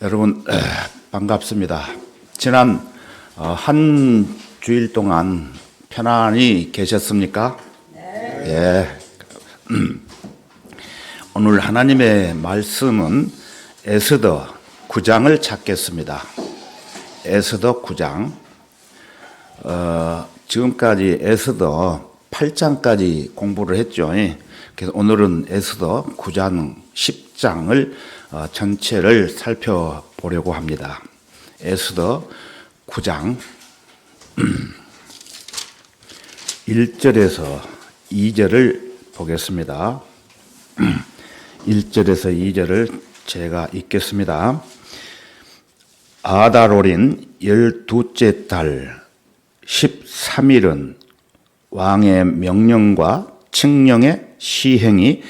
여러분 반갑습니다. 지난 한 주일 동안 편안히 계셨습니까? 네. 예. 오늘 하나님의 말씀은 에스더 9장을 찾겠습니다. 에스더 9장. 지금까지 에스더 8장까지 공부를 했죠. 그래서 오늘은 에스더 9장, 10장을 전체를 살펴보려고 합니다. 에스더 9장 1절에서 2절을 보겠습니다. 1절에서 2절을 제가 읽겠습니다. 아달월인 12째 달 13일은 왕의 명령과 칙령의 시행이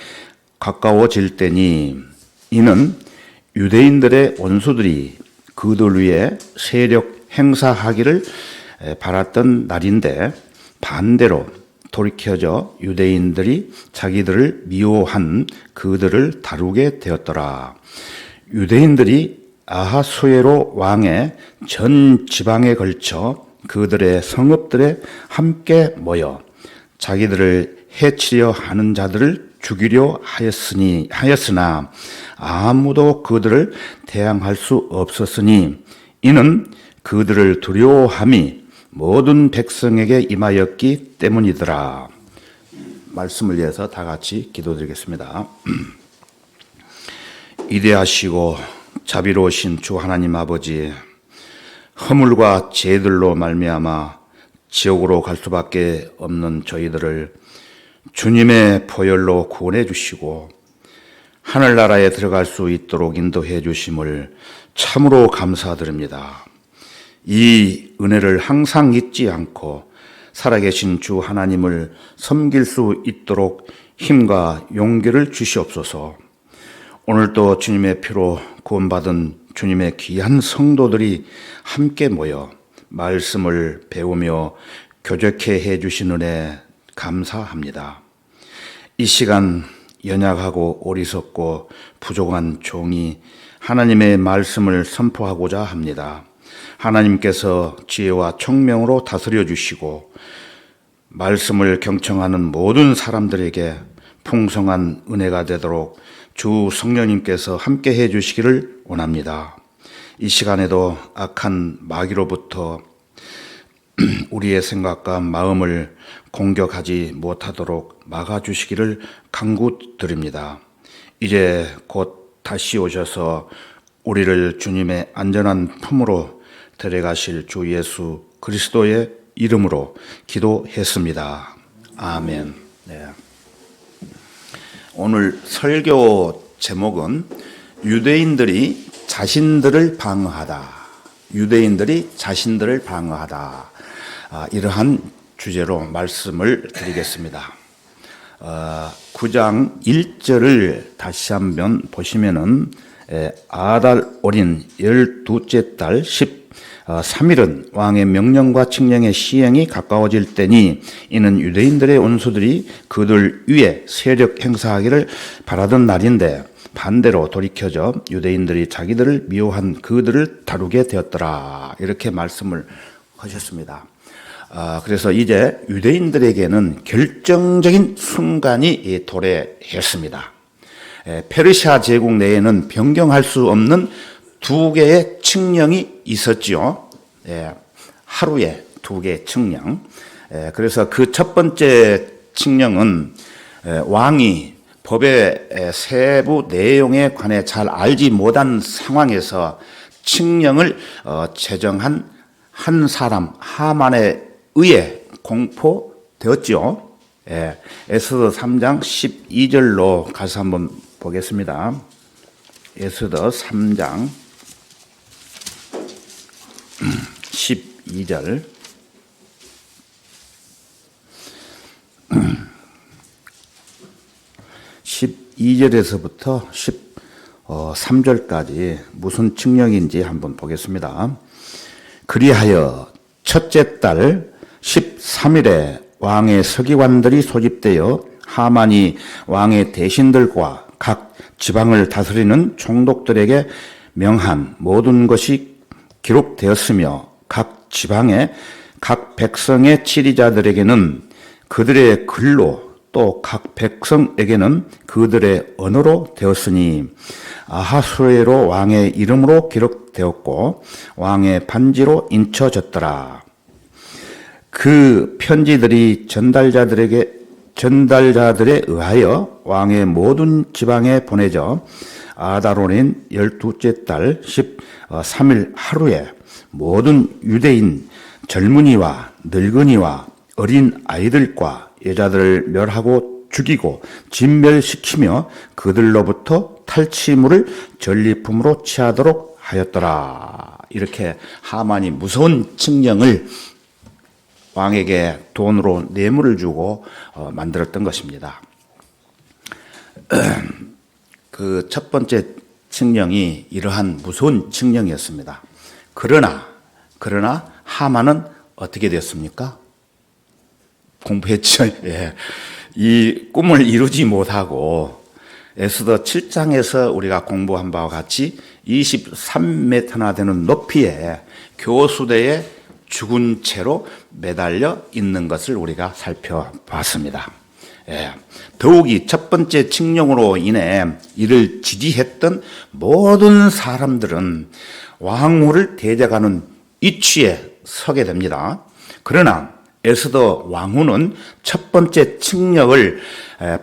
가까워질 때니 이는 유대인들의 원수들이 그들 위에 세력 행사하기를 바랐던 날인데 반대로 돌이켜져 유대인들이 자기들을 미워한 그들을 다루게 되었더라. 유대인들이 아하수에로 왕의 전 지방에 걸쳐 그들의 성읍들에 함께 모여 자기들을 해치려 하는 자들을 죽이려 하였으나 아무도 그들을 대항할 수 없었으니 이는 그들을 두려워함이 모든 백성에게 임하였기 때문이더라. 말씀을 위해서 다 같이 기도드리겠습니다. 위대하시고 자비로우신 주 하나님 아버지, 허물과 죄들로 말미암아 지옥으로 갈 수밖에 없는 저희들을 주님의 보혈로 구원해 주시고 하늘나라에 들어갈 수 있도록 인도해 주심을 참으로 감사드립니다. 이 은혜를 항상 잊지 않고 살아계신 주 하나님을 섬길 수 있도록 힘과 용기를 주시옵소서. 오늘도 주님의 피로 구원받은 주님의 귀한 성도들이 함께 모여 말씀을 배우며 교제케 해 주신 은혜 감사합니다. 이 시간 연약하고 어리석고 부족한 종이 하나님의 말씀을 선포하고자 합니다. 하나님께서 지혜와 총명으로 다스려 주시고 말씀을 경청하는 모든 사람들에게 풍성한 은혜가 되도록 주 성령님께서 함께 해 주시기를 원합니다. 이 시간에도 악한 마귀로부터 우리의 생각과 마음을 공격하지 못하도록 막아주시기를 간구드립니다. 이제 곧 다시 오셔서 우리를 주님의 안전한 품으로 데려가실 주 예수 그리스도의 이름으로 기도했습니다. 아멘. 네. 오늘 설교 제목은 유대인들이 자신들을 방어하다. 유대인들이 자신들을 방어하다. 이러한 주제로 말씀을 드리겠습니다. 9장 1절을 다시 한번 보시면은 아달 월인 12째 달 13일은 왕의 명령과 칙령의 시행이 가까워질 때니 이는 유대인들의 원수들이 그들 위에 세력 행사하기를 바라던 날인데 반대로 돌이켜져 유대인들이 자기들을 미워한 그들을 다루게 되었더라. 이렇게 말씀을 하셨습니다. 그래서 이제 유대인들에게는 결정적인 순간이 도래했습니다. 페르시아 제국 내에는 변경할 수 없는 두 개의 칙령이 있었지요. 하루에 두 개의 칙령. 그래서 그 첫 번째 칙령은 왕이 법의 세부 내용에 관해 잘 알지 못한 상황에서 칙령을 제정한 한 사람 하만에 의해 공포되었죠. 에스더 3장 12절로 가서 한번 보겠습니다. 에스더 3장 12절. 12절에서부터 13절까지 무슨 칙령인지 한번 보겠습니다. 그리하여 첫째 달 13일에 왕의 서기관들이 소집되어 하만이 왕의 대신들과 각 지방을 다스리는 총독들에게 명한 모든 것이 기록되었으며 각 지방의 각 백성의 치리자들에게는 그들의 글로 또 각 백성에게는 그들의 언어로 되었으니 아하수에로 왕의 이름으로 기록되었고 왕의 반지로 인쳐졌더라. 그 편지들이 전달자들에 의하여 왕의 모든 지방에 보내져 아다론인 12째 달 13일 하루에 모든 유대인 젊은이와 늙은이와 어린 아이들과 여자들을 멸하고 죽이고 진멸시키며 그들로부터 탈취물을 전리품으로 취하도록 하였더라. 이렇게 하만이 무서운 칙령을 왕에게 돈으로 뇌물을 주고 만들었던 것입니다. 그 첫 번째 칙령이 이러한 무서운 칙령이었습니다. 그러나 하만은 어떻게 되었습니까? 공부했죠. 예. 이 꿈을 이루지 못하고 에스더 7장에서 우리가 공부한 바와 같이 23m나 되는 높이의 교수대에 죽은 채로 매달려 있는 것을 우리가 살펴봤습니다. 예. 더욱이 첫 번째 칙령으로 인해 이를 지지했던 모든 사람들은 왕후를 대적하는 위치에 서게 됩니다. 그러나 에스더 왕후는 첫 번째 칙령을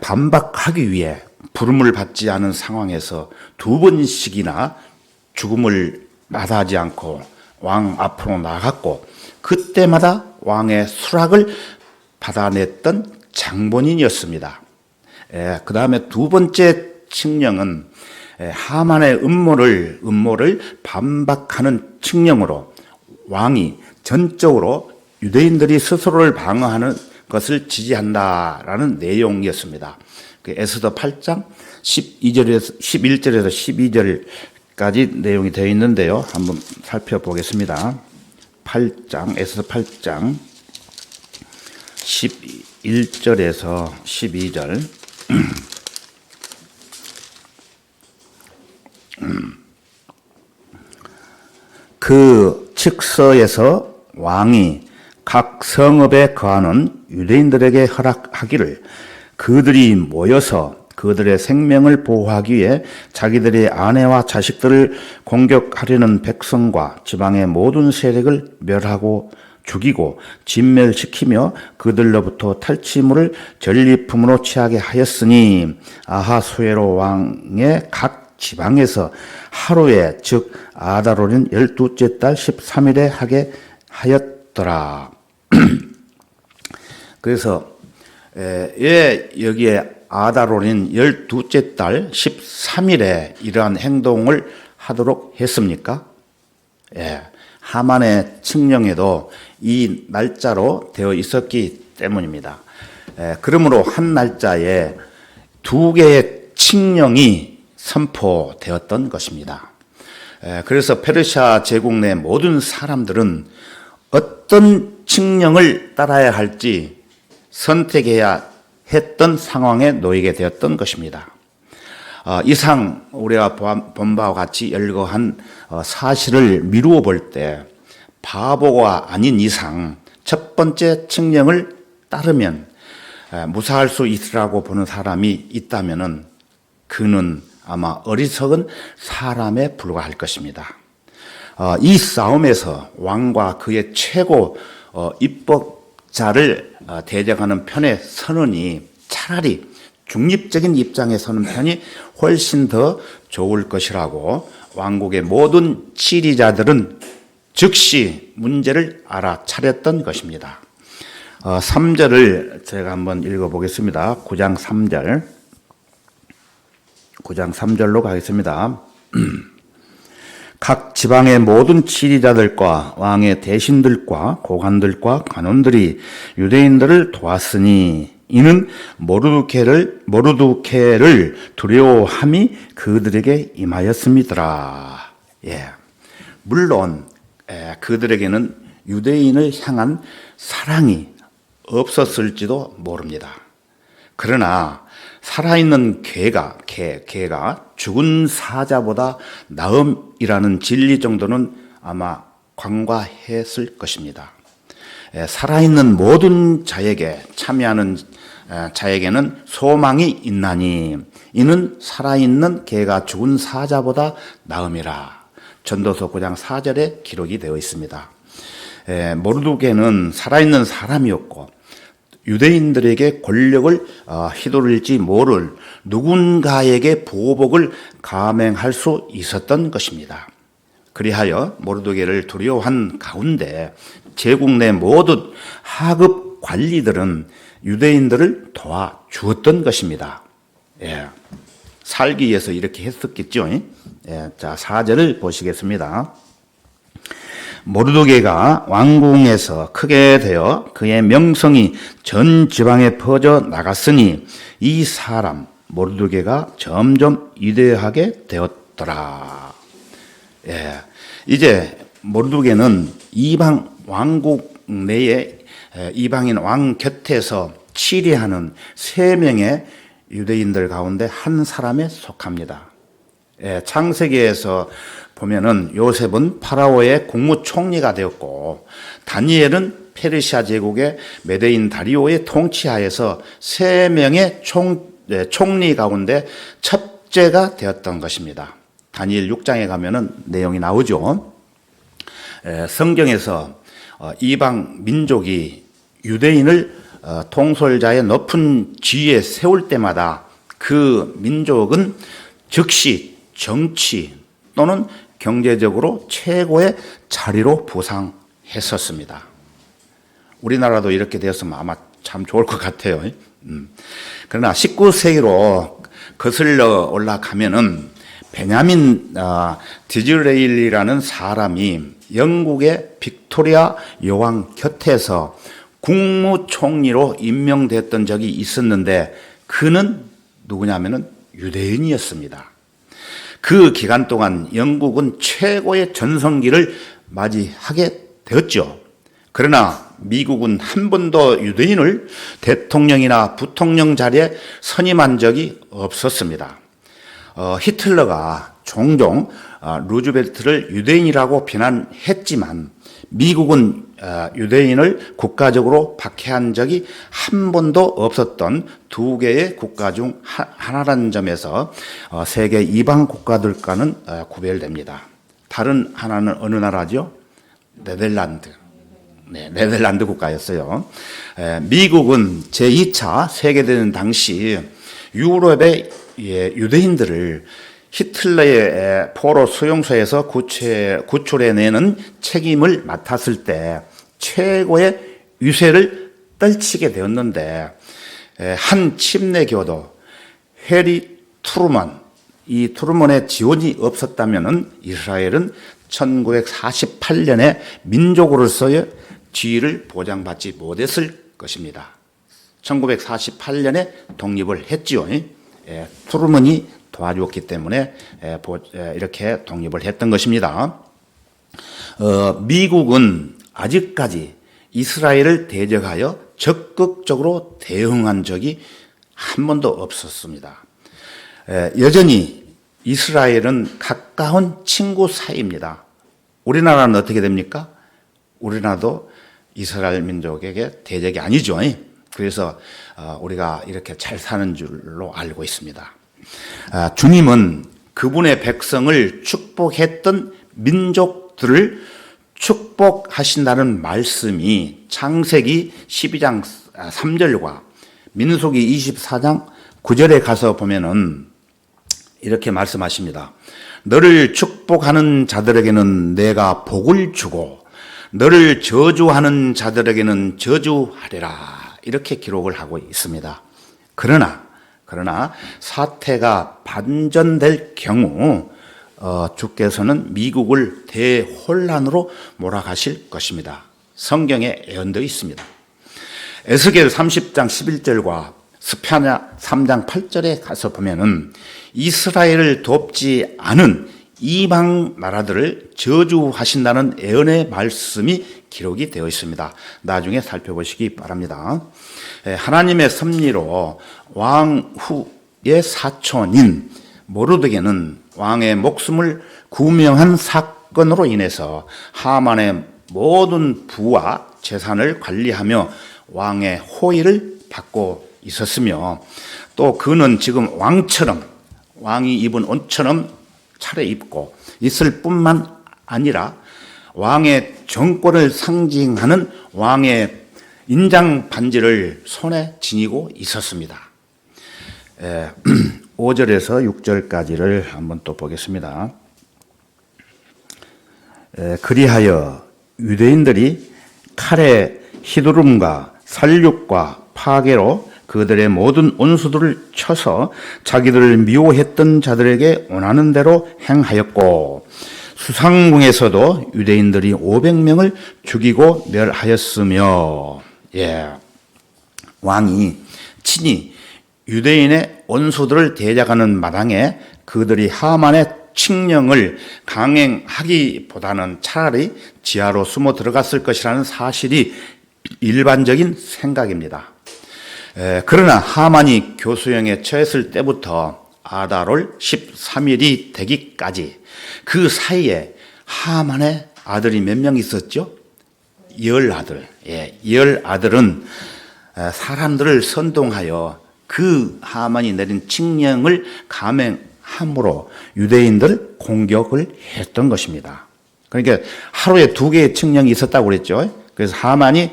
반박하기 위해 부름을 받지 않은 상황에서 두 번씩이나 죽음을 마다하지 않고 왕 앞으로 나갔고 그때마다 왕의 수락을 받아냈던 장본인이었습니다. 그 다음에 두 번째 칙령은 하만의 음모를 반박하는 칙령으로 왕이 전적으로 유대인들이 스스로를 방어하는 것을 지지한다라는 내용이었습니다. 에스더 8장 11절에서 12절까지 내용이 되어 있는데요. 한번 살펴보겠습니다. 에스더 8장 11절에서 12절. 그 칙서에서 왕이 각 성읍에 거하는 유대인들에게 허락하기를 그들이 모여서 그들의 생명을 보호하기 위해 자기들의 아내와 자식들을 공격하려는 백성과 지방의 모든 세력을 멸하고 죽이고 진멸시키며 그들로부터 탈취물을 전리품으로 취하게 하였으니 아하수에로 왕의 각 지방에서 하루에 즉 아다롤인 12째 달 13일에 하게 하였더라. 그래서 왜 여기에 아다롤인 12째 달 13일에 이러한 행동을 하도록 했습니까? 하만의 칙령에도 이 날짜로 되어 있었기 때문입니다. 그러므로 한 날짜에 두 개의 칙령이 선포되었던 것입니다. 그래서 페르시아 제국 내 모든 사람들은 어떤 칙령을 따라야 할지 선택해야 했던 상황에 놓이게 되었던 것입니다. 이상 우리가 본 바와 같이 열거한 사실을 미루어 볼 때 바보가 아닌 이상 첫 번째 칙령을 따르면 무사할 수 있으라고 보는 사람이 있다면은 그는 아마 어리석은 사람에 불과할 것입니다. 이 싸움에서 왕과 그의 최고 입법자를 대적하는 편에 서느니 차라리 중립적인 입장에 서는 편이 훨씬 더 좋을 것이라고 왕국의 모든 치리자들은 즉시 문제를 알아차렸던 것입니다. 3절을 제가 한번 읽어보겠습니다. 9장 3절로 가겠습니다. 각 지방의 모든 치리자들과 왕의 대신들과 고관들과 관원들이 유대인들을 도왔으니 이는 모르드케를 두려워함이 그들에게 임하였음이더라. 물론 그들에게는 유대인을 향한 사랑이 없었을지도 모릅니다. 그러나 살아있는 개가 죽은 사자보다 나음이라는 진리 정도는 아마 간과했을 것입니다. 살아있는 모든 자에게 참여하는 자에게는 소망이 있나니 이는 살아있는 개가 죽은 사자보다 나음이라. 전도서 9장 4절에 기록이 되어 있습니다. 모르드게는 살아있는 사람이었고 유대인들에게 권력을 휘두를지 모를 누군가에게 보복을 감행할 수 있었던 것입니다. 그리하여 모르드게를 두려워한 가운데 제국 내 모든 하급 관리들은 유대인들을 도와주었던 것입니다. 살기 위해서 이렇게 했었겠죠. 자, 4절을 보시겠습니다. 모르드게가 왕궁에서 크게 되어 그의 명성이 전 지방에 퍼져 나갔으니 이 사람 모르드게가 점점 위대하게 되었더라. 이제 모르드게는 이방 왕국 내에 이방인 왕 곁에서 치리하는 3명의 유대인들 가운데 한 사람에 속합니다. 창세기에서 보면은 요셉은 파라오의 국무총리가 되었고 다니엘은 페르시아 제국의 메대인 다리오의 통치하에서 3명의 총리 가운데 첫째가 되었던 것입니다. 다니엘 6장에 가면은 내용이 나오죠. 성경에서 이방 민족이 유대인을 통솔자의 높은 지위에 세울 때마다 그 민족은 즉시 정치 또는 경제적으로 최고의 자리로 부상했었습니다. 우리나라도 이렇게 되었으면 아마 참 좋을 것 같아요. 그러나 19세기로 거슬러 올라가면은 베냐민 디즈레일리라는 사람이 영국의 빅토리아 여왕 곁에서 국무총리로 임명됐던 적이 있었는데 그는 누구냐면은 유대인이었습니다. 그 기간 동안 영국은 최고의 전성기를 맞이하게 되었죠. 그러나 미국은 한 번도 유대인을 대통령이나 부통령 자리에 선임한 적이 없었습니다. 히틀러가 종종 루즈벨트를 유대인이라고 비난했지만 미국은 유대인을 국가적으로 박해한 적이 한 번도 없었던 2개의 국가 중 하나라는 점에서 세계 이방 국가들과는 구별됩니다. 다른 하나는 어느 나라죠? 네덜란드. 네덜란드 국가였어요. 미국은 제2차 세계대전 당시 유럽의 유대인들을 히틀러의 포로 수용소에서 구출해내는 책임을 맡았을 때 최고의 유세를 떨치게 되었는데 한 침례교도 해리 트루먼, 이 트루먼의 지원이 없었다면 이스라엘은 1948년에 민족으로서의 지위를 보장받지 못했을 것입니다. 1948년에 독립을 했지요. 트루먼이 도와주었기 때문에 이렇게 독립을 했던 것입니다. 미국은 아직까지 이스라엘을 대적하여 적극적으로 대응한 적이 한 번도 없었습니다. 여전히 이스라엘은 가까운 친구 사이입니다. 우리나라는 어떻게 됩니까? 우리나라도 이스라엘 민족에게 대적이 아니죠. 그래서 우리가 이렇게 잘 사는 줄로 알고 있습니다. 주님은 그분의 백성을 축복했던 민족들을 축복하신다는 말씀이 창세기 12장 3절과 민수기 24장 9절에 가서 보면은 이렇게 말씀하십니다. 너를 축복하는 자들에게는 내가 복을 주고 너를 저주하는 자들에게는 저주하리라. 이렇게 기록을 하고 있습니다. 그러나 사태가 반전될 경우 주께서는 미국을 대혼란으로 몰아가실 것입니다. 성경에 예언되어 있습니다. 에스겔 30장 11절과 스파냐 3장 8절에 가서 보면은 이스라엘을 돕지 않은 이방 나라들을 저주하신다는 예언의 말씀이 기록이 되어 있습니다. 나중에 살펴보시기 바랍니다. 하나님의 섭리로 왕후 사촌인 모르드게는 왕의 목숨을 구명한 사건으로 인해서 하만의 모든 부와 재산을 관리하며 왕의 호의를 받고 있었으며, 또 그는 지금 왕이 입은 옷처럼 차려입고 있을 뿐만 아니라 왕의 정권을 상징하는 왕의 인장 반지를 손에 지니고 있었습니다. 5절에서 6절까지를 한번 또 보겠습니다. 그리하여 유대인들이 칼에 휘두름과 살육과 파괴로 그들의 모든 원수들을 쳐서 자기들을 미워했던 자들에게 원하는 대로 행하였고, 수상궁에서도 유대인들이 500명을 죽이고 멸하였으며, 왕이 친히 유대인의 원수들을 대적하는 마당에 그들이 하만의 칙령을 강행하기보다는 차라리 지하로 숨어 들어갔을 것이라는 사실이 일반적인 생각입니다. 그러나 하만이 교수형에 처했을 때부터 아달월 13일이 되기까지 그 사이에 하만의 아들이 몇 명 있었죠? 10아들. 10아들은 사람들을 선동하여 그 하만이 내린 칙령을 감행함으로 유대인들 공격을 했던 것입니다. 그러니까 하루에 2개의 칙령이 있었다고 그랬죠. 그래서 하만이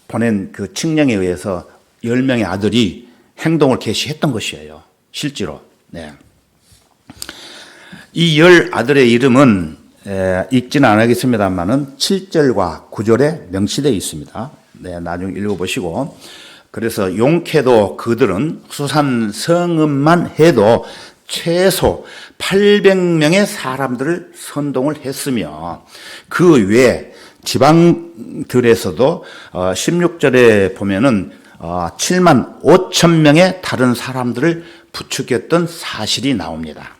보낸 그 칙령에 의해서 10명의 아들이 행동을 개시했던 것이에요. 실제로. 이 10아들의 이름은 읽지는 않겠습니다만은 7절과 9절에 명시되어 있습니다. 나중에 읽어보시고. 그래서 용케도 그들은 수산 성읍만 해도 최소 800명의 사람들을 선동을 했으며, 그 외에 지방들에서도 16절에 보면은 7만 5천 명의 다른 사람들을 부추겼던 사실이 나옵니다.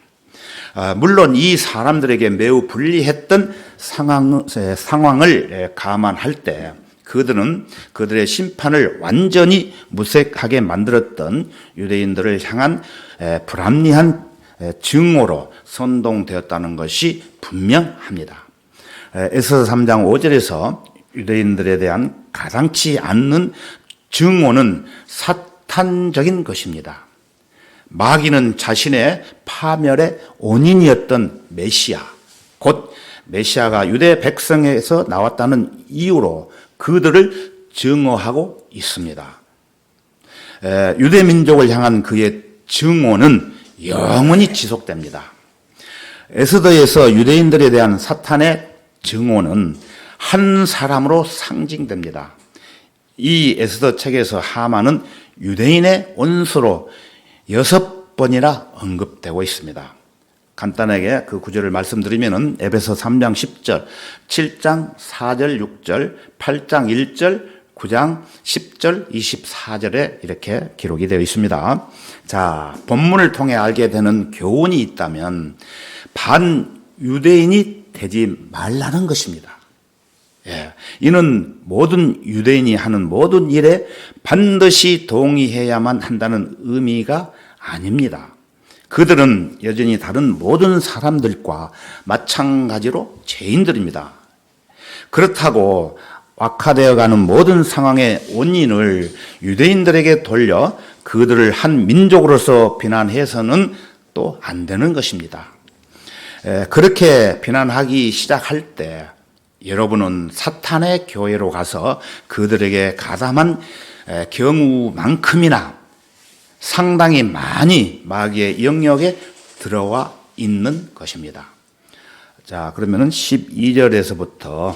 물론 이 사람들에게 매우 불리했던 상황을 감안할 때 그들은 그들의 심판을 완전히 무색하게 만들었던 유대인들을 향한 불합리한 증오로 선동되었다는 것이 분명합니다. 에스더 3장 5절에서 유대인들에 대한 가당치 않는 증오는 사탄적인 것입니다. 마귀는 자신의 파멸의 원인이었던 메시아, 곧 메시아가 유대 백성에서 나왔다는 이유로 그들을 증오하고 있습니다. 유대 민족을 향한 그의 증오는 영원히 지속됩니다. 에스더에서 유대인들에 대한 사탄의 증오는 한 사람으로 상징됩니다. 이 에스더 책에서 하만은 유대인의 원수로 6번이나 언급되고 있습니다. 간단하게 그 구절을 말씀드리면은 에베소 3장 10절, 7장 4절 6절, 8장 1절, 9장 10절 24절에 이렇게 기록이 되어 있습니다. 자, 본문을 통해 알게 되는 교훈이 있다면 반유대인이 되지 말라는 것입니다. 이는 모든 유대인이 하는 모든 일에 반드시 동의해야만 한다는 의미가 아닙니다. 그들은 여전히 다른 모든 사람들과 마찬가지로 죄인들입니다. 그렇다고 악화되어가는 모든 상황의 원인을 유대인들에게 돌려 그들을 한 민족으로서 비난해서는 또 안 되는 것입니다. 그렇게 비난하기 시작할 때 여러분은 사탄의 교회로 가서 그들에게 가담한 경우만큼이나 상당히 많이 마귀의 영역에 들어와 있는 것입니다. 자, 그러면은 12절에서부터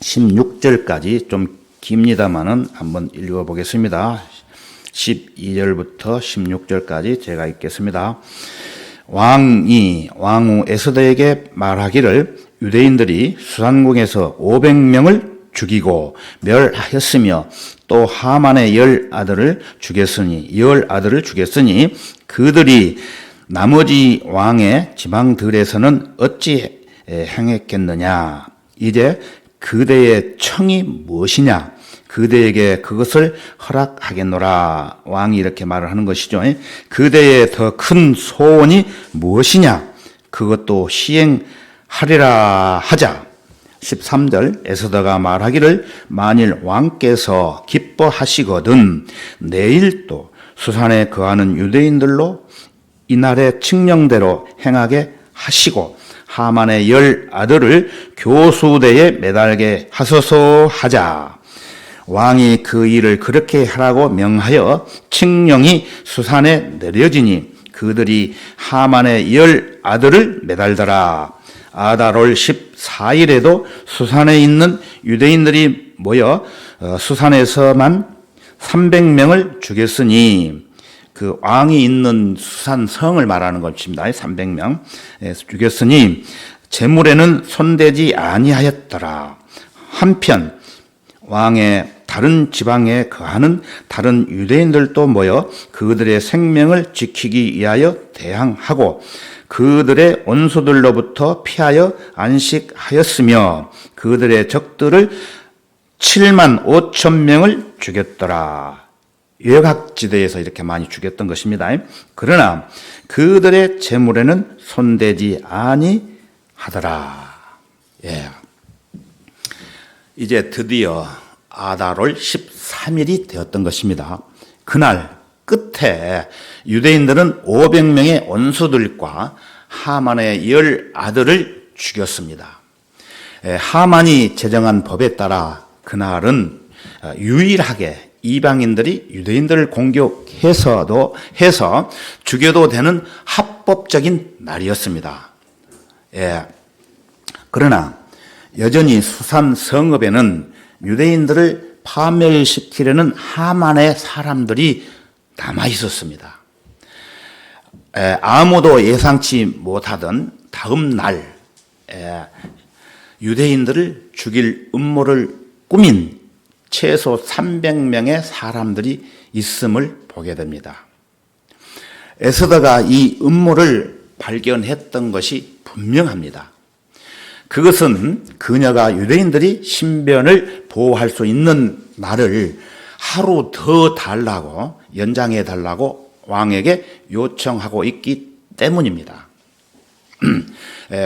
16절까지 좀 깁니다만은 한번 읽어보겠습니다. 12절부터 16절까지 제가 읽겠습니다. 왕후 에스더에게 말하기를 유대인들이 수산궁에서 500명을 죽이고 멸하였으며 또 하만의 10아들을 죽였으니 그들이 나머지 왕의 지방들에서는 어찌 행했겠느냐. 이제 그대의 청이 무엇이냐. 그대에게 그것을 허락하겠노라. 왕이 이렇게 말을 하는 것이죠. 그대의 더 큰 소원이 무엇이냐? 그것도 시행하리라 하자. 13절 에스더가 말하기를 만일 왕께서 기뻐하시거든 내일 또 수산에 거하는 유대인들로 이날의 칙령대로 행하게 하시고 하만의 10 아들을 교수대에 매달게 하소서 하자. 왕이 그 일을 그렇게 하라고 명하여 칙령이 수산에 내려지니 그들이 하만의 10 아들을 매달더라. 아달월 14일에도 수산에 있는 유대인들이 모여 수산에서만 300명을 죽였으니 그 왕이 있는 수산 성을 말하는 것입니다. 300명 죽였으니 제물에는 손대지 아니하였더라. 한편 왕의 다른 지방에 거하는 다른 유대인들도 모여 그들의 생명을 지키기 위하여 대항하고 그들의 원수들로부터 피하여 안식하였으며 그들의 적들을 7만 5천 명을 죽였더라. 외곽지대에서 이렇게 많이 죽였던 것입니다. 그러나 그들의 재물에는 손대지 아니하더라. 예. 이제 드디어 아달월 13일이 되었던 것입니다. 그날 끝에 유대인들은 500명의 원수들과 하만의 10 아들을 죽였습니다. 하만이 제정한 법에 따라 그날은 유일하게 이방인들이 유대인들을 해서 죽여도 되는 합법적인 날이었습니다. 예. 그러나 여전히 수산 성읍에는 유대인들을 파멸시키려는 하만의 사람들이 남아 있었습니다. 아무도 예상치 못하던 다음 날 유대인들을 죽일 음모를 꾸민 최소 300명의 사람들이 있음을 보게 됩니다. 에스더가 이 음모를 발견했던 것이 분명합니다. 그것은 그녀가 유대인들이 신변을 보호할 수 있는 날을 하루 더 달라고 연장해 달라고 왕에게 요청하고 있기 때문입니다.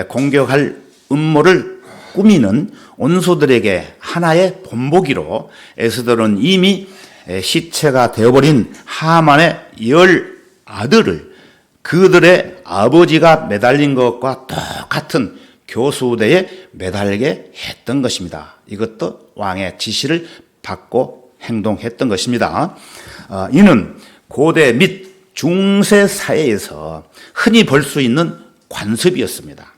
공격할 음모를 꾸미는 원수들에게 하나의 본보기로 에스더는 이미 시체가 되어버린 하만의 10 아들을 그들의 아버지가 매달린 것과 똑같은 교수대에 매달게 했던 것입니다. 이것도 왕의 지시를 받고 행동했던 것입니다. 이는 고대 및 중세 사회에서 흔히 볼 수 있는 관습이었습니다.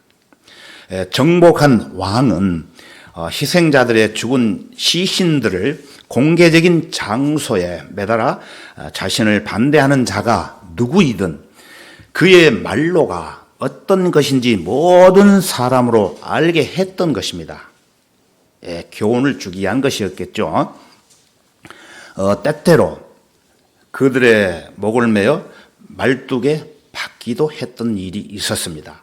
정복한 왕은 희생자들의 죽은 시신들을 공개적인 장소에 매달아 자신을 반대하는 자가 누구이든 그의 말로가 어떤 것인지 모든 사람으로 알게 했던 것입니다. 교훈을 주기 위한 것이었겠죠. 때때로 그들의 목을 매어 말뚝에 박기도 했던 일이 있었습니다.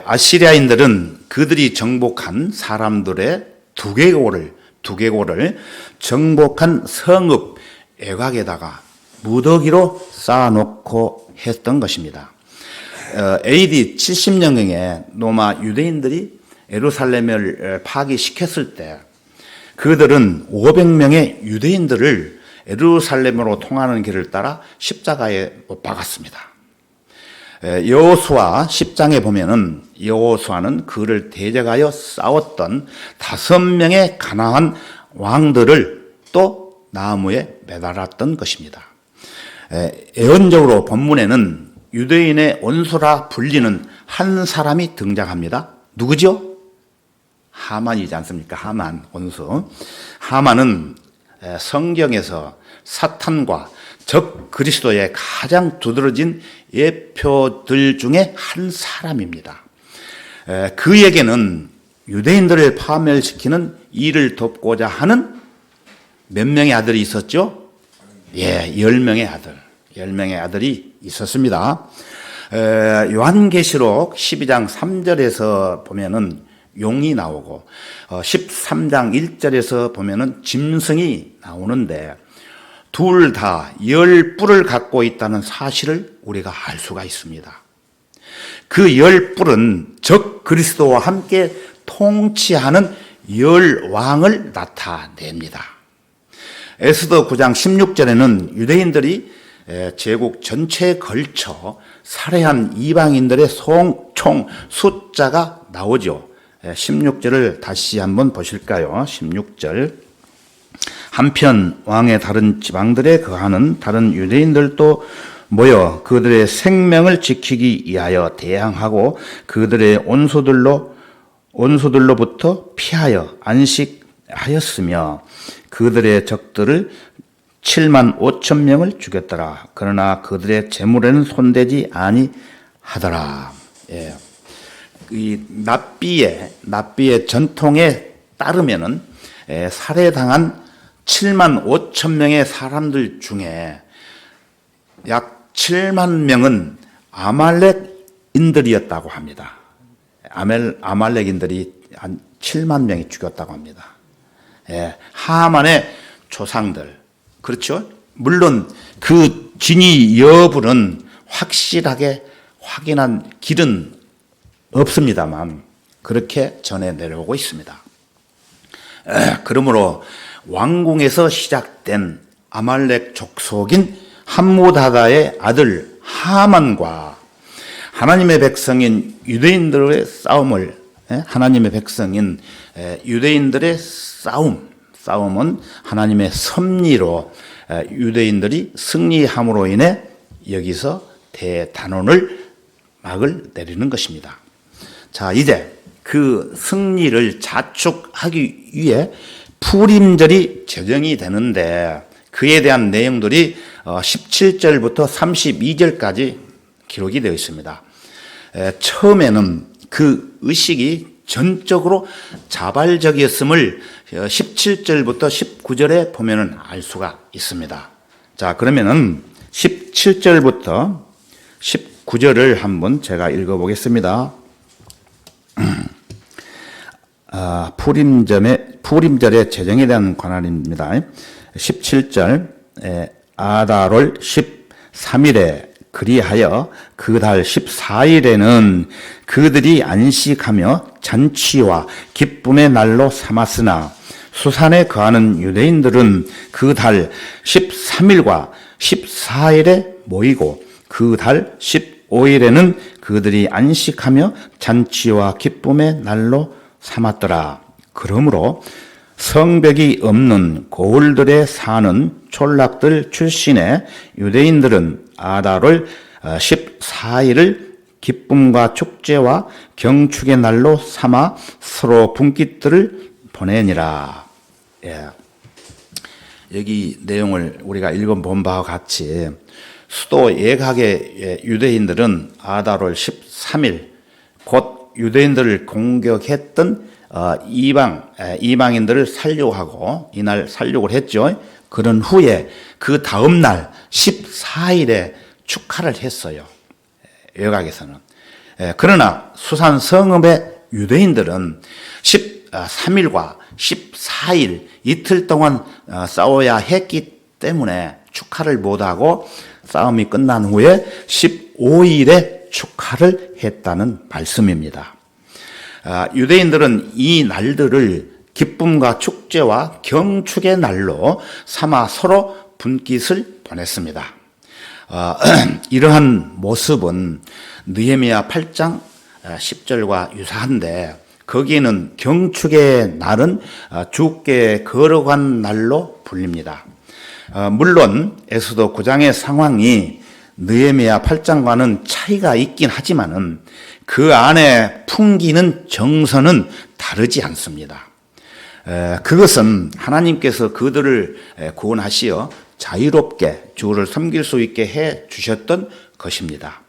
아시리아인들은 그들이 정복한 사람들의 두개골을 정복한 성읍 외곽에다가 무더기로 쌓아놓고 했던 것입니다. AD 70년경에 로마 유대인들이 예루살렘을 파기시켰을 때 그들은 500명의 유대인들을 예루살렘으로 통하는 길을 따라 십자가에 못 박았습니다. 여호수아 10장에 보면은 여호수아는 그를 대적하여 싸웠던 5명의 가나안 왕들을 또 나무에 매달았던 것입니다. 예언적으로 본문에는 유대인의 원수라 불리는 한 사람이 등장합니다. 누구죠? 하만이지 않습니까? 하만, 원수. 하만은 성경에서 사탄과 적 그리스도의 가장 두드러진 예표들 중에 한 사람입니다. 그에게는 유대인들을 파멸시키는 일을 돕고자 하는 몇 명의 아들이 있었죠? 10명의 아들. 10명의 아들이 있었습니다. 요한계시록 12장 3절에서 보면은 용이 나오고 13장 1절에서 보면은 짐승이 나오는데 둘 다 열 뿔을 갖고 있다는 사실을 우리가 알 수가 있습니다. 그 열 뿔은 적 그리스도와 함께 통치하는 열 왕을 나타냅니다. 에스더 9장 16절에는 유대인들이 제국 전체에 걸쳐 살해한 이방인들의 총 숫자가 나오죠. 16절을 다시 한번 보실까요? 16절. 한편 왕의 다른 지방들에 거하는 다른 유대인들도 모여 그들의 생명을 지키기 위하여 대항하고 그들의 원수들로부터 피하여 안식하였으며 그들의 적들을 7만 5천 명을 죽였더라. 그러나 그들의 재물에는 손대지 아니하더라. 예. 이 납비의 전통에 따르면은 살해당한 7만 5천 명의 사람들 중에 약 7만 명은 아말렉인들이었다고 합니다. 아말렉인들이 한 7만 명이 죽였다고 합니다. 예, 하만의 조상들. 그렇죠? 물론 그 진위 여부는 확실하게 확인한 길은 없습니다만 그렇게 전해 내려오고 있습니다. 그러므로 왕궁에서 시작된 아말렉 족속인 함무다다의 아들 하만과 하나님의 백성인 유대인들의 싸움을 하나님의 백성인 유대인들의 싸움은 하나님의 섭리로 유대인들이 승리함으로 인해 여기서 대단원을 막을 내리는 것입니다. 자, 이제 그 승리를 자축하기 위해 푸림절이 제정이 되는데 그에 대한 내용들이 17절부터 32절까지 기록이 되어 있습니다. 처음에는 그 의식이 전적으로 자발적이었음을 17절부터 19절에 보면은 알 수가 있습니다. 자, 그러면은 17절부터 19절을 한번 제가 읽어보겠습니다. 푸림절의 제정에 대한 관할입니다. 17절 아달월 13일에 그리하여 그 달 14일에는 그들이 안식하며 잔치와 기쁨의 날로 삼았으나 수산에 거하는 유대인들은 그 달 13일과 14일에 모이고 그 달 15일에는 그들이 안식하며 잔치와 기쁨의 날로 삼았더라. 그러므로 성벽이 없는 고을들에 사는 촌락들 출신의 유대인들은 아달월 14일을 기쁨과 축제와 경축의 날로 삼아 서로 분깃들을 보내니라. 예. 여기 내용을 우리가 읽어본 바와 같이 수도 예각의 유대인들은 아달월 13일 곧 유대인들을 공격했던 이방인들을 살려하고 이날 살려를 했죠. 그런 후에 그 다음 날 14일에 축하를 했어요. 외곽에서는. 그러나 수산 성읍의 유대인들은 13일과 14일 이틀 동안 싸워야 했기 때문에 축하를 못하고 싸움이 끝난 후에 15일에 축하를 했다는 말씀입니다. 유대인들은 이 날들을 기쁨과 축제와 경축의 날로 삼아 서로 분깃을 보냈습니다. 이러한 모습은 느헤미야 8장 10절과 유사한데 거기에는 경축의 날은 주께 거룩한 날로 불립니다. 물론 에스더 9장의 상황이 느헤미야 8장과는 차이가 있긴 하지만은 그 안에 풍기는 정서는 다르지 않습니다. 그것은 하나님께서 그들을 구원하시어 자유롭게 주를 섬길 수 있게 해 주셨던 것입니다.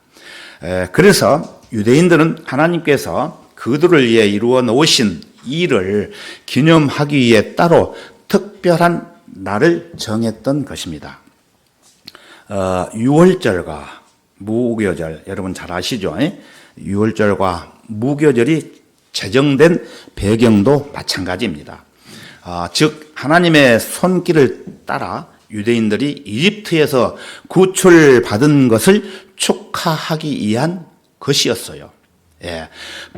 그래서 유대인들은 하나님께서 그들을 위해 이루어 놓으신 일을 기념하기 위해 따로 특별한 날을 정했던 것입니다. 유월절과 무교절, 여러분 잘 아시죠? 유월절과 무교절이 제정된 배경도 마찬가지입니다. 즉 하나님의 손길을 따라 유대인들이 이집트에서 구출받은 것을 축하하기 위한 것이었어요. 예.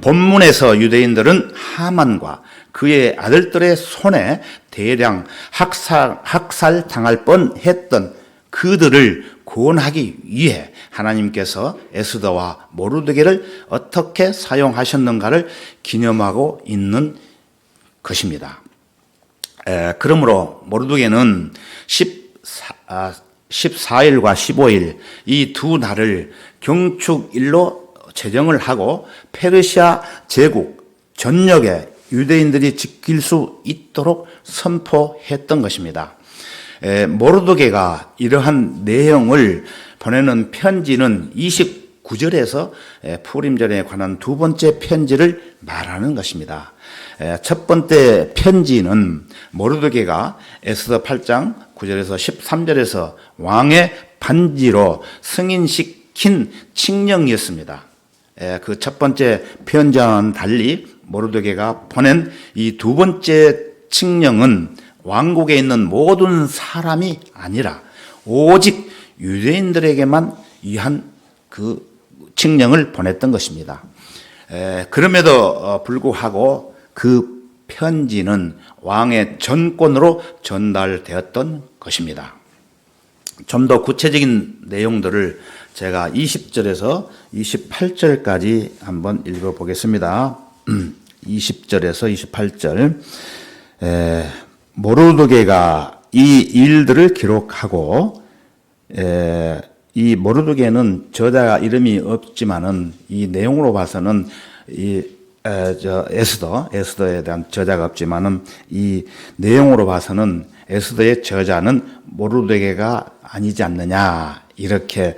본문에서 유대인들은 하만과 그의 아들들의 손에 대량 학살당할 뻔했던 그들을 구원하기 위해 하나님께서 에스더와 모르드게를 어떻게 사용하셨는가를 기념하고 있는 것입니다. 그러므로 모르드게는 14일과 15일 이 두 날을 경축일로 제정을 하고 페르시아 제국 전역에 유대인들이 지킬 수 있도록 선포했던 것입니다. 모르드게가 이러한 내용을 보내는 편지는 29절에서 푸림절에 관한 두 번째 편지를 말하는 것입니다. 첫 번째 편지는 모르드게가 에스더 8장 9절에서 13절에서 왕의 반지로 승인시킨 칙령이었습니다. 그 첫 번째 편지와는 달리 모르드게가 보낸 이 두 번째 칙령은 왕국에 있는 모든 사람이 아니라 오직 유대인들에게만 위한 그 칙령을 보냈던 것입니다. 그럼에도 불구하고 그 편지는 왕의 전권으로 전달되었던 것입니다. 좀 더 구체적인 내용들을 제가 20절에서 28절까지 한번 읽어보겠습니다. 20절에서 28절. 모르드게가 이 일들을 기록하고, 이 모르드게는 저자 이름이 없지만은 이 내용으로 봐서는 에스더에 대한 저자가 없지만은 이 내용으로 봐서는 에스더의 저자는 모르드게가 아니지 않느냐, 이렇게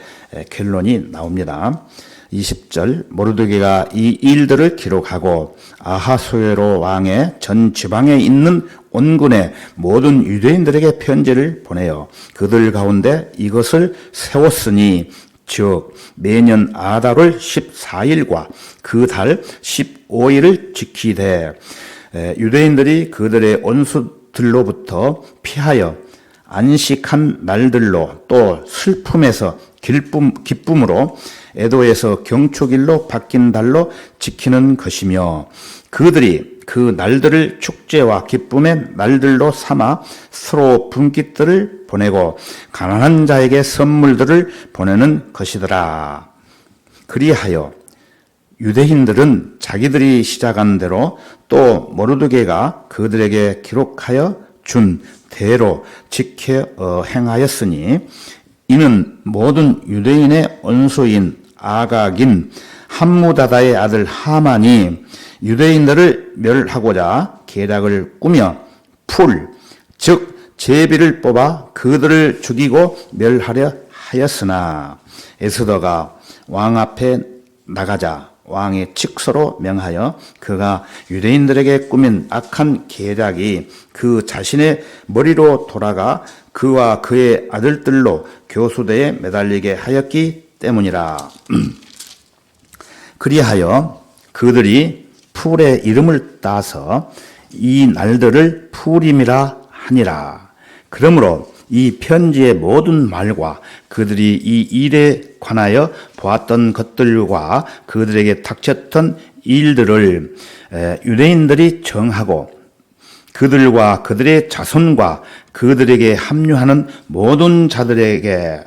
결론이 나옵니다. 20절. 모르드게가 이 일들을 기록하고 아하수에로 왕의 전 지방에 있는 온군의 모든 유대인들에게 편지를 보내어 그들 가운데 이것을 세웠으니, 즉 매년 아달월 14일과 그 달 15일을 지키되 유대인들이 그들의 원수들로부터 피하여 안식한 날들로 또 슬픔에서 기쁨으로 애도에서 경축일로 바뀐 달로 지키는 것이며, 그들이 그 날들을 축제와 기쁨의 날들로 삼아 서로 분깃들을 보내고 가난한 자에게 선물들을 보내는 것이더라. 그리하여 유대인들은 자기들이 시작한 대로 또 모르드게가 그들에게 기록하여 준 대로 지켜 행하였으니, 이는 모든 유대인의 원수인 아각인 함무다다의 아들 하만이 유대인들을 멸하고자 계략을 꾸며 즉 제비를 뽑아 그들을 죽이고 멸하려 하였으나, 에스더가 왕 앞에 나가자 왕이 직서로 명하여 그가 유대인들에게 꾸민 악한 계략이 그 자신의 머리로 돌아가 그와 그의 아들들로 교수대에 매달리게 하였기 때문이라. 그리하여 그들이 풀의 이름을 따서 이 날들을 푸림이라 하니라. 그러므로 이 편지의 모든 말과 그들이 이 일에 관하여 보았던 것들과 그들에게 닥쳤던 일들을 유대인들이 정하고 그들과 그들의 자손과 그들에게 합류하는 모든 자들에게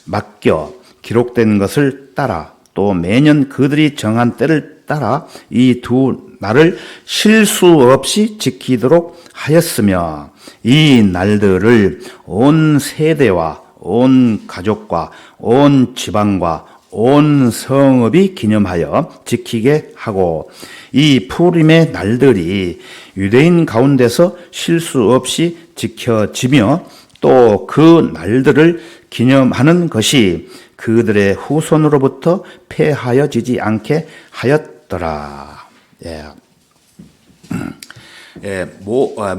맡겨 기록된 것을 따라 또 매년 그들이 정한 때를 따라 이 두 날을 실수 없이 지키도록 하였으며, 이 날들을 온 세대와 온 가족과 온 지방과 온 성읍이 기념하여 지키게 하고, 이 푸림의 날들이 유대인 가운데서 실수 없이 지켜지며 또 그 날들을 기념하는 것이 그들의 후손으로부터 폐하여지지 않게 하였더라.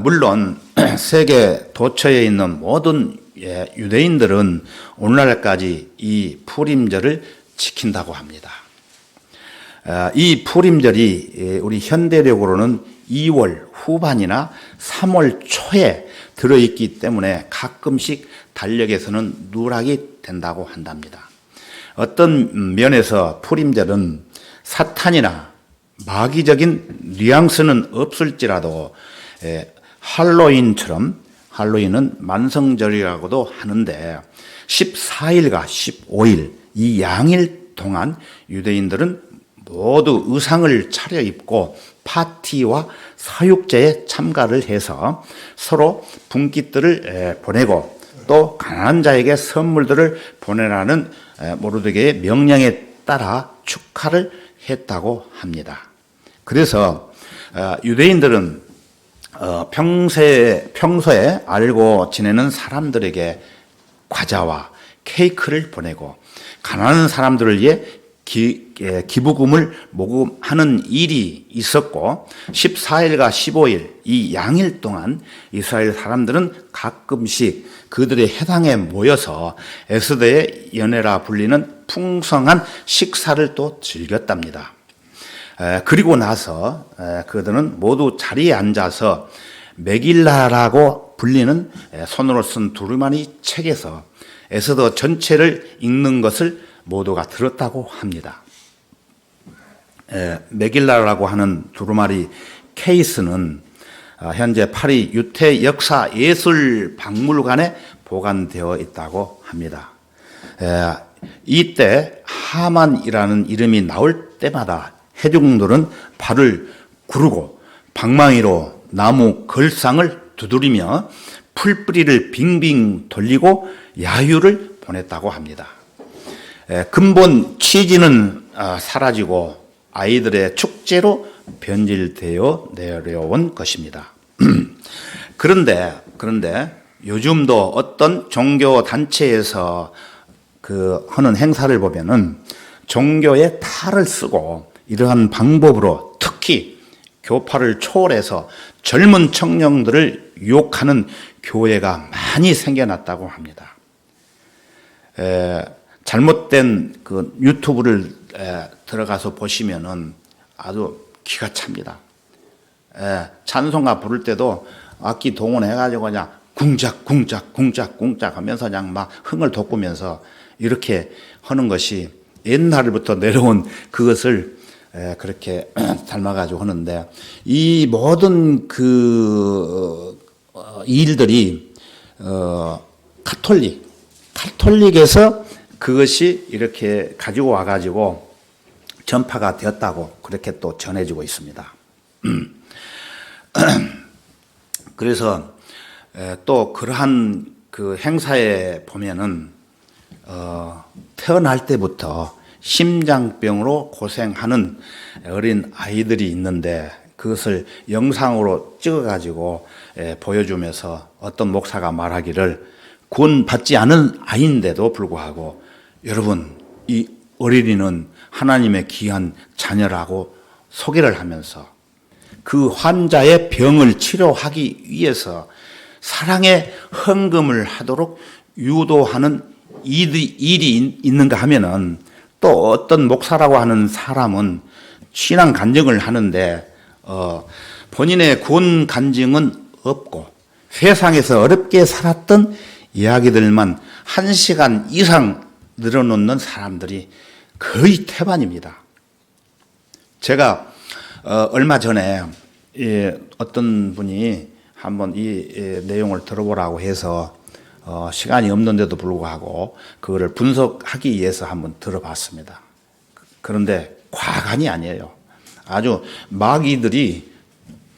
물론 세계 도처에 있는 모든 유대인들은 오늘날까지 이 푸림절을 지킨다고 합니다. 이 푸림절이 우리 현대력으로는 2월 후반이나 3월 초에 들어있기 때문에 가끔씩 달력에서는 누락이 된다고 한답니다. 어떤 면에서 푸림절은 사탄이나 마귀적인 뉘앙스는 없을지라도 할로윈처럼, 할로윈은 만성절이라고도 하는데 14일과 15일 이 양일 동안 유대인들은 모두 의상을 차려입고 파티와 사육제에 참가를 해서 서로 분깃들을 보내고 또 가난한 자에게 선물들을 보내라는 모르드게의 명령에 따라 축하를 했다고 합니다. 그래서 유대인들은 평소에 알고 지내는 사람들에게 과자와 케이크를 보내고 가난한 사람들을 위해 기부금을 모금하는 일이 있었고 14일과 15일 이 양일 동안 이스라엘 사람들은 가끔씩 그들의 해당에 모여서 에스더의 연회라 불리는 풍성한 식사를 또 즐겼답니다. 그리고 나서 그들은 모두 자리에 앉아서 메길라라고 불리는 손으로 쓴 두루마리 책에서 에스더 전체를 읽는 것을 모두가 들었다고 합니다. 메길라라고 하는 두루마리 케이스는 현재 파리 유태 역사 예술 박물관에 보관되어 있다고 합니다. 이때 하만이라는 이름이 나올 때마다 해중들은 발을 구르고 방망이로 나무 걸상을 두드리며 풀뿌리를 빙빙 돌리고 야유를 보냈다고 합니다. 근본 취지는 사라지고 아이들의 축제로 변질되어 내려온 것입니다. 그런데 요즘도 어떤 종교 단체에서 하는 행사를 보면은 종교의 탈을 쓰고 이러한 방법으로 특히 교파를 초월해서 젊은 청년들을 유혹하는 교회가 많이 생겨났다고 합니다. 잘못된 그 유튜브를 들어가서 보시면은 아주 기가 찹니다. 찬송가 부를 때도 악기 동원해가지고 그냥 궁작 하면서 그냥 막 흥을 돋구면서 이렇게 하는 것이 옛날부터 내려온 그것을 그렇게 닮아가지고 하는데 이 모든 일들이 카톨릭에서 그것이 이렇게 가지고 와가지고 전파가 되었다고 그렇게 또 전해지고 있습니다. 그래서 또 그러한 그 행사에 보면은 태어날 때부터 심장병으로 고생하는 어린 아이들이 있는데 그것을 영상으로 찍어가지고 보여주면서 어떤 목사가 말하기를 구원받지 않은 아이인데도 불구하고 여러분 이 어린이는 하나님의 귀한 자녀라고 소개를 하면서 그 환자의 병을 치료하기 위해서 사랑의 헌금을 하도록 유도하는 일이 있는가 하면은 또 어떤 목사라고 하는 사람은 신앙 간증을 하는데 본인의 구원 간증은 없고 세상에서 어렵게 살았던 이야기들만 1시간 이상 늘어놓는 사람들이 거의 태반입니다. 제가 얼마 전에 어떤 분이 한번 이 내용을 들어보라고 해서 시간이 없는데도 불구하고 그거를 분석하기 위해서 한번 들어봤습니다. 그런데 과간이 아니에요. 아주 마귀들이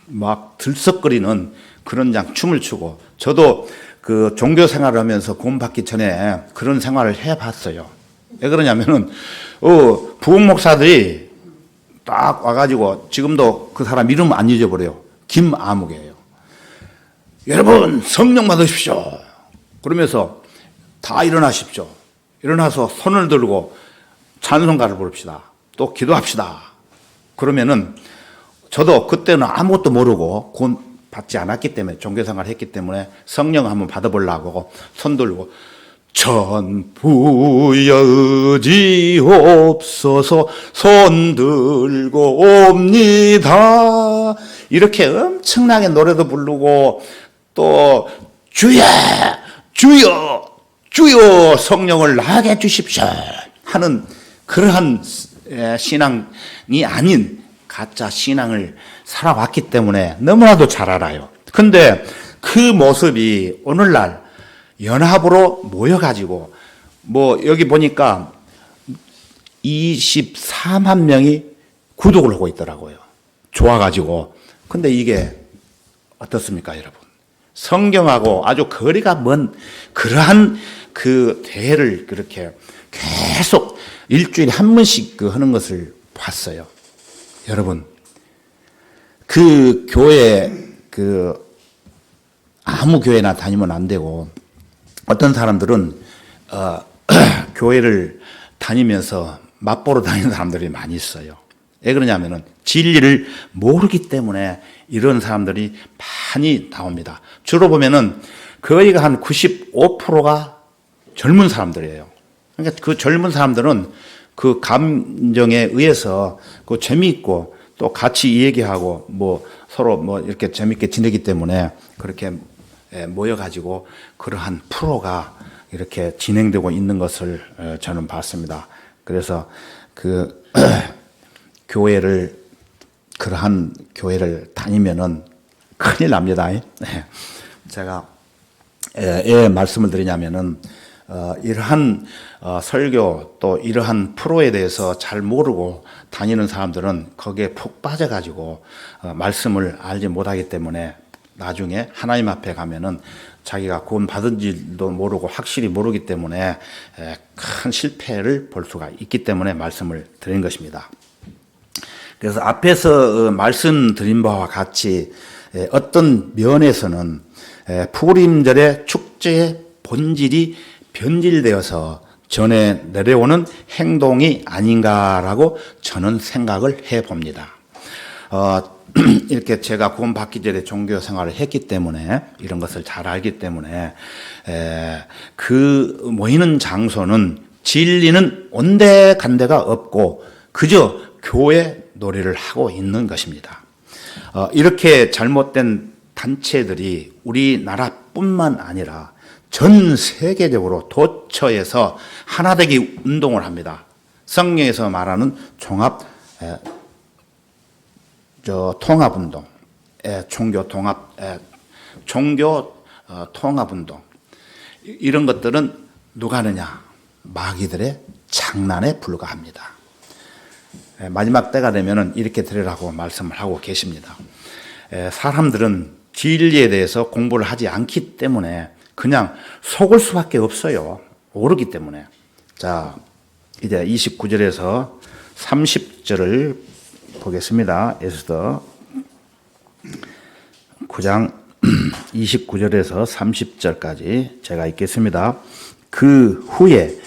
막 들썩거리는 그런 춤을 추고 저도 그 종교 생활을 하면서 구원받기 전에 그런 생활을 해봤어요. 왜 그러냐면은 부흥 목사들이 딱 와가지고 지금도 그 사람 이름 안 잊어버려요. 김아무개예요. 여러분 성령 받으십시오. 그러면서 다 일어나십시오. 일어나서 손을 들고 찬송가를 부릅시다. 또 기도합시다. 그러면은 저도 그때는 아무것도 모르고 구원 받지 않았기 때문에 종교생활을 했기 때문에 성령 한번 받아보려고 손 들고 천부여 의지옵소서 손 들고 옵니다. 이렇게 엄청나게 노래도 부르고 또 주여 주여 주여 성령을 나게 해주십시오 하는 그러한 신앙이 아닌 가짜 신앙을 살아왔기 때문에 너무나도 잘 알아요. 근데 그 모습이 오늘날 연합으로 모여가지고 여기 보니까 24만 명이 구독을 하고 있더라고요. 좋아가지고. 근데 이게 어떻습니까, 여러분? 성경하고 아주 거리가 먼 그러한 그 대회를 그렇게 계속 일주일에 한 번씩 하는 것을 봤어요. 여러분, 그 교회, 아무 교회나 다니면 안 되고, 어떤 사람들은, 교회를 다니면서 맛보러 다니는 사람들이 많이 있어요. 왜 그러냐면은 진리를 모르기 때문에 이런 사람들이 많이 나옵니다. 주로 보면은 거의가 한 95%가 젊은 사람들이에요. 그러니까 그 젊은 사람들은 그 감정에 의해서 그 재미있고 또 같이 얘기하고 서로 이렇게 재미있게 지내기 때문에 그렇게 모여가지고 그러한 프로가 이렇게 진행되고 있는 것을 저는 봤습니다. 그래서 그러한 교회를 다니면은 큰일 납니다. 제가 왜 말씀을 드리냐면은 이러한 설교 또 이러한 프로에 대해서 잘 모르고 다니는 사람들은 거기에 푹 빠져가지고 말씀을 알지 못하기 때문에 나중에 하나님 앞에 가면은 자기가 구원 받은지도 모르고 확실히 모르기 때문에 큰 실패를 볼 수가 있기 때문에 말씀을 드린 것입니다. 그래서 앞에서 말씀드린 바와 같이 어떤 면에서는 푸림절의 축제의 본질이 변질되어서 전에 내려오는 행동이 아닌가라고 저는 생각을 해봅니다. 이렇게 제가 구원받기 전에 종교 생활을 했기 때문에 이런 것을 잘 알기 때문에 그 모이는 장소는 진리는 온데간데가 없고 그저 교회 놀이를 하고 있는 것입니다. 이렇게 잘못된 단체들이 우리나라뿐만 아니라 전 세계적으로 도처에서 하나되기 운동을 합니다. 성경에서 말하는 통합운동, 종교 통합운동 이런 것들은 누가 하느냐? 마귀들의 장난에 불과합니다. 마지막 때가 되면은 이렇게 되리라고 말씀을 하고 계십니다. 사람들은 진리에 대해서 공부를 하지 않기 때문에 그냥 속을 수밖에 없어요. 모르기 때문에. 자, 이제 29절에서 30절을 보겠습니다. 에스더 9장 29절에서 30절까지 제가 읽겠습니다. 그 후에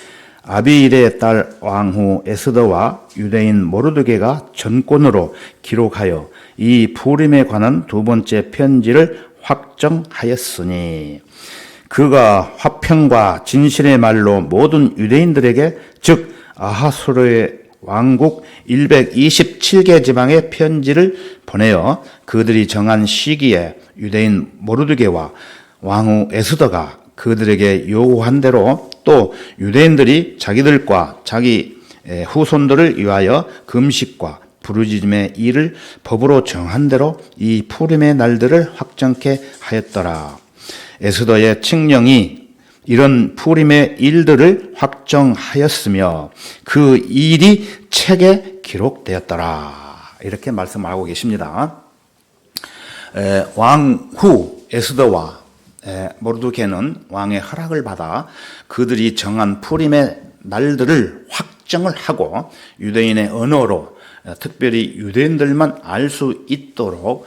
아비일의 딸 왕후 에스더와 유대인 모르드게가 전권으로 기록하여 이 부림에 관한 두 번째 편지를 확정하였으니 그가 화평과 진실의 말로 모든 유대인들에게 즉 아하수르의 왕국 127개 지방에 편지를 보내어 그들이 정한 시기에 유대인 모르드게와 왕후 에스더가 그들에게 요구한 대로 또 유대인들이 자기들과 자기 후손들을 위하여 금식과 부르짖음의 일을 법으로 정한 대로 이 푸림의 날들을 확정케 하였더라. 에스더의 칙령이 이런 푸림의 일들을 확정하였으며 그 일이 책에 기록되었더라. 이렇게 말씀하고 계십니다. 왕후 에스더와 모르드게는 왕의 허락을 받아 그들이 정한 푸림의 날들을 확정을 하고 유대인의 언어로 특별히 유대인들만 알 수 있도록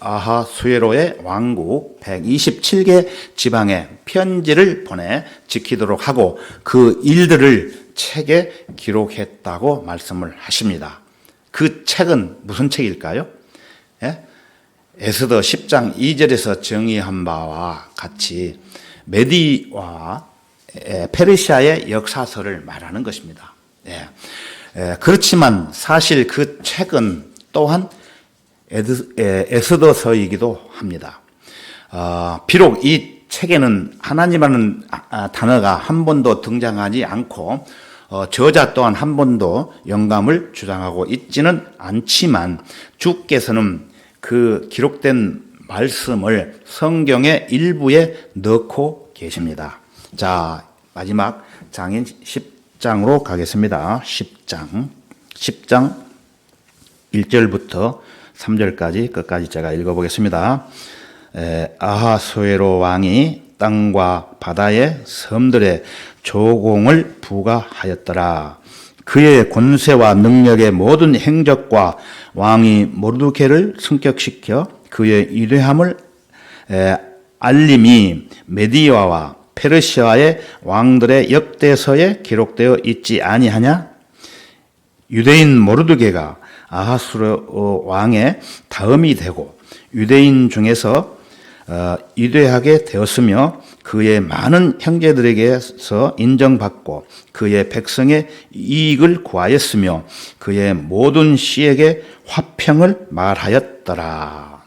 아하수에로의 왕국 127개 지방에 편지를 보내 지키도록 하고 그 일들을 책에 기록했다고 말씀을 하십니다. 그 책은 무슨 책일까요? 에스더 10장 2절에서 정의한 바와 같이 메디와 페르시아의 역사서를 말하는 것입니다. 그렇지만 사실 그 책은 또한 에스더서이기도 합니다. 비록 이 책에는 하나님이라는 단어가 한 번도 등장하지 않고 저자 또한 한 번도 영감을 주장하고 있지는 않지만 주께서는 그 기록된 말씀을 성경의 일부에 넣고 계십니다. 자, 마지막 장인 10장으로 가겠습니다. 10장 1절부터 3절까지 끝까지 제가 읽어보겠습니다. 아하수에로 왕이 땅과 바다의 섬들의 조공을 부과하였더라. 그의 권세와 능력의 모든 행적과 왕이 모르드게를 승격시켜 그의 위대함을 알림이 메디아와 페르시아의 왕들의 역대서에 기록되어 있지 아니하냐? 유대인 모르드게가 아하수에로 왕의 다음이 되고 유대인 중에서 위대하게 되었으며 그의 많은 형제들에게서 인정받고 그의 백성의 이익을 구하였으며 그의 모든 씨에게 화평을 말하였더라.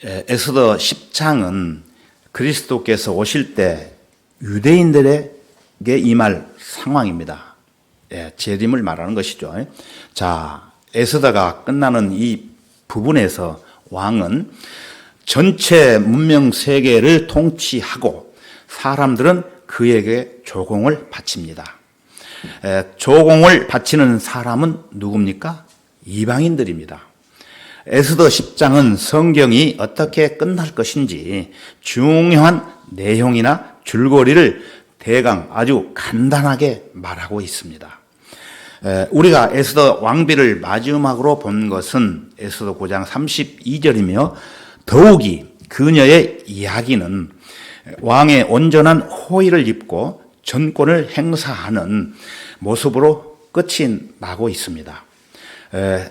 에스더 10장은 그리스도께서 오실 때 유대인들에게 임할 상황입니다. 재림을 말하는 것이죠. 자, 에스더가 끝나는 이 부분에서 왕은 전체 문명 세계를 통치하고 사람들은 그에게 조공을 바칩니다. 조공을 바치는 사람은 누굽니까? 이방인들입니다. 에스더 10장은 성경이 어떻게 끝날 것인지 중요한 내용이나 줄거리를 대강 아주 간단하게 말하고 있습니다. 우리가 에스더 왕비를 마지막으로 본 것은 에스더 9장 32절이며 더욱이 그녀의 이야기는 왕의 온전한 호의를 입고 전권을 행사하는 모습으로 끝이 나고 있습니다.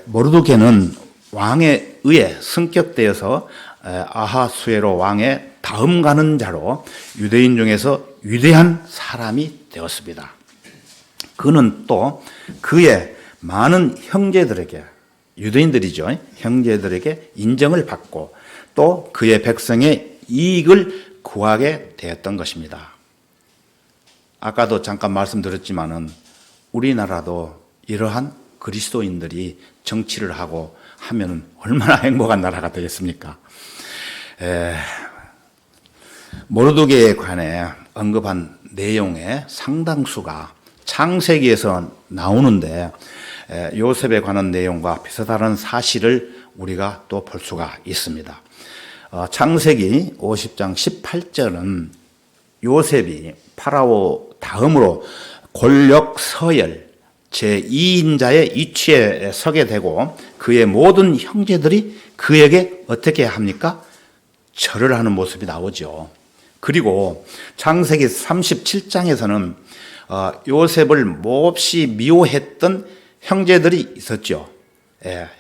모르드게는 왕에 의해 승격되어서 아하수에로 왕의 다음 가는 자로 유대인 중에서 위대한 사람이 되었습니다. 그는 또 그의 많은 형제들에게, 유대인들이죠, 형제들에게 인정을 받고 또 그의 백성의 이익을 구하게 되었던 것입니다. 아까도 잠깐 말씀드렸지만은 우리나라도 이러한 그리스도인들이 정치를 하고 하면 얼마나 행복한 나라가 되겠습니까? 모르드게에 관해 언급한 내용의 상당수가 창세기에서 나오는데 요셉에 관한 내용과 비슷한 사실을 우리가 또 볼 수가 있습니다. 창세기 50장 18절은 요셉이 파라오 다음으로 권력 서열 제2인자의 위치에 서게 되고 그의 모든 형제들이 그에게 어떻게 합니까? 절을 하는 모습이 나오죠. 그리고 창세기 37장에서는 요셉을 몹시 미워했던 형제들이 있었죠.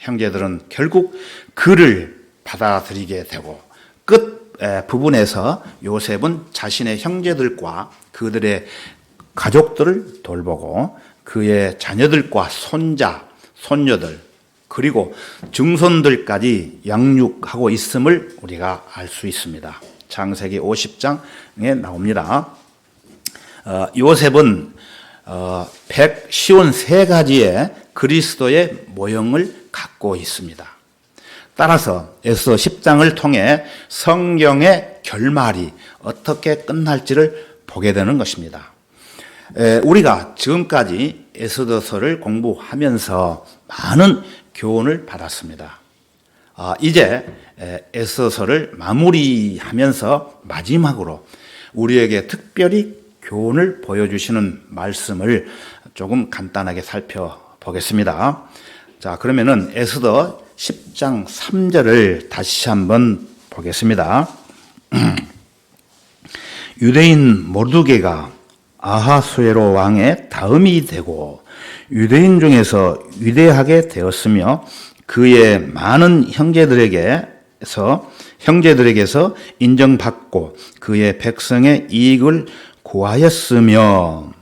형제들은 결국 그를 받아들이게 되고 끝 부분에서 요셉은 자신의 형제들과 그들의 가족들을 돌보고 그의 자녀들과 손자, 손녀들 그리고 증손들까지 양육하고 있음을 우리가 알 수 있습니다. 창세기 50장에 나옵니다. 요셉은 153가지의 그리스도의 모형을 갖고 있습니다. 따라서 에스더 10장을 통해 성경의 결말이 어떻게 끝날지를 보게 되는 것입니다. 우리가 지금까지 에스더서를 공부하면서 많은 교훈을 받았습니다. 이제 에스더서를 마무리하면서 마지막으로 우리에게 특별히 교훈을 보여주시는 말씀을 조금 간단하게 살펴보겠습니다. 자, 그러면은 에스더 10장 3절을 다시 한번 보겠습니다. 유대인 모르드게가 아하수에로 왕의 다음이 되고 유대인 중에서 위대하게 되었으며 그의 많은 형제들에게서 형제들에게서 인정받고 그의 백성의 이익을 구하였으며,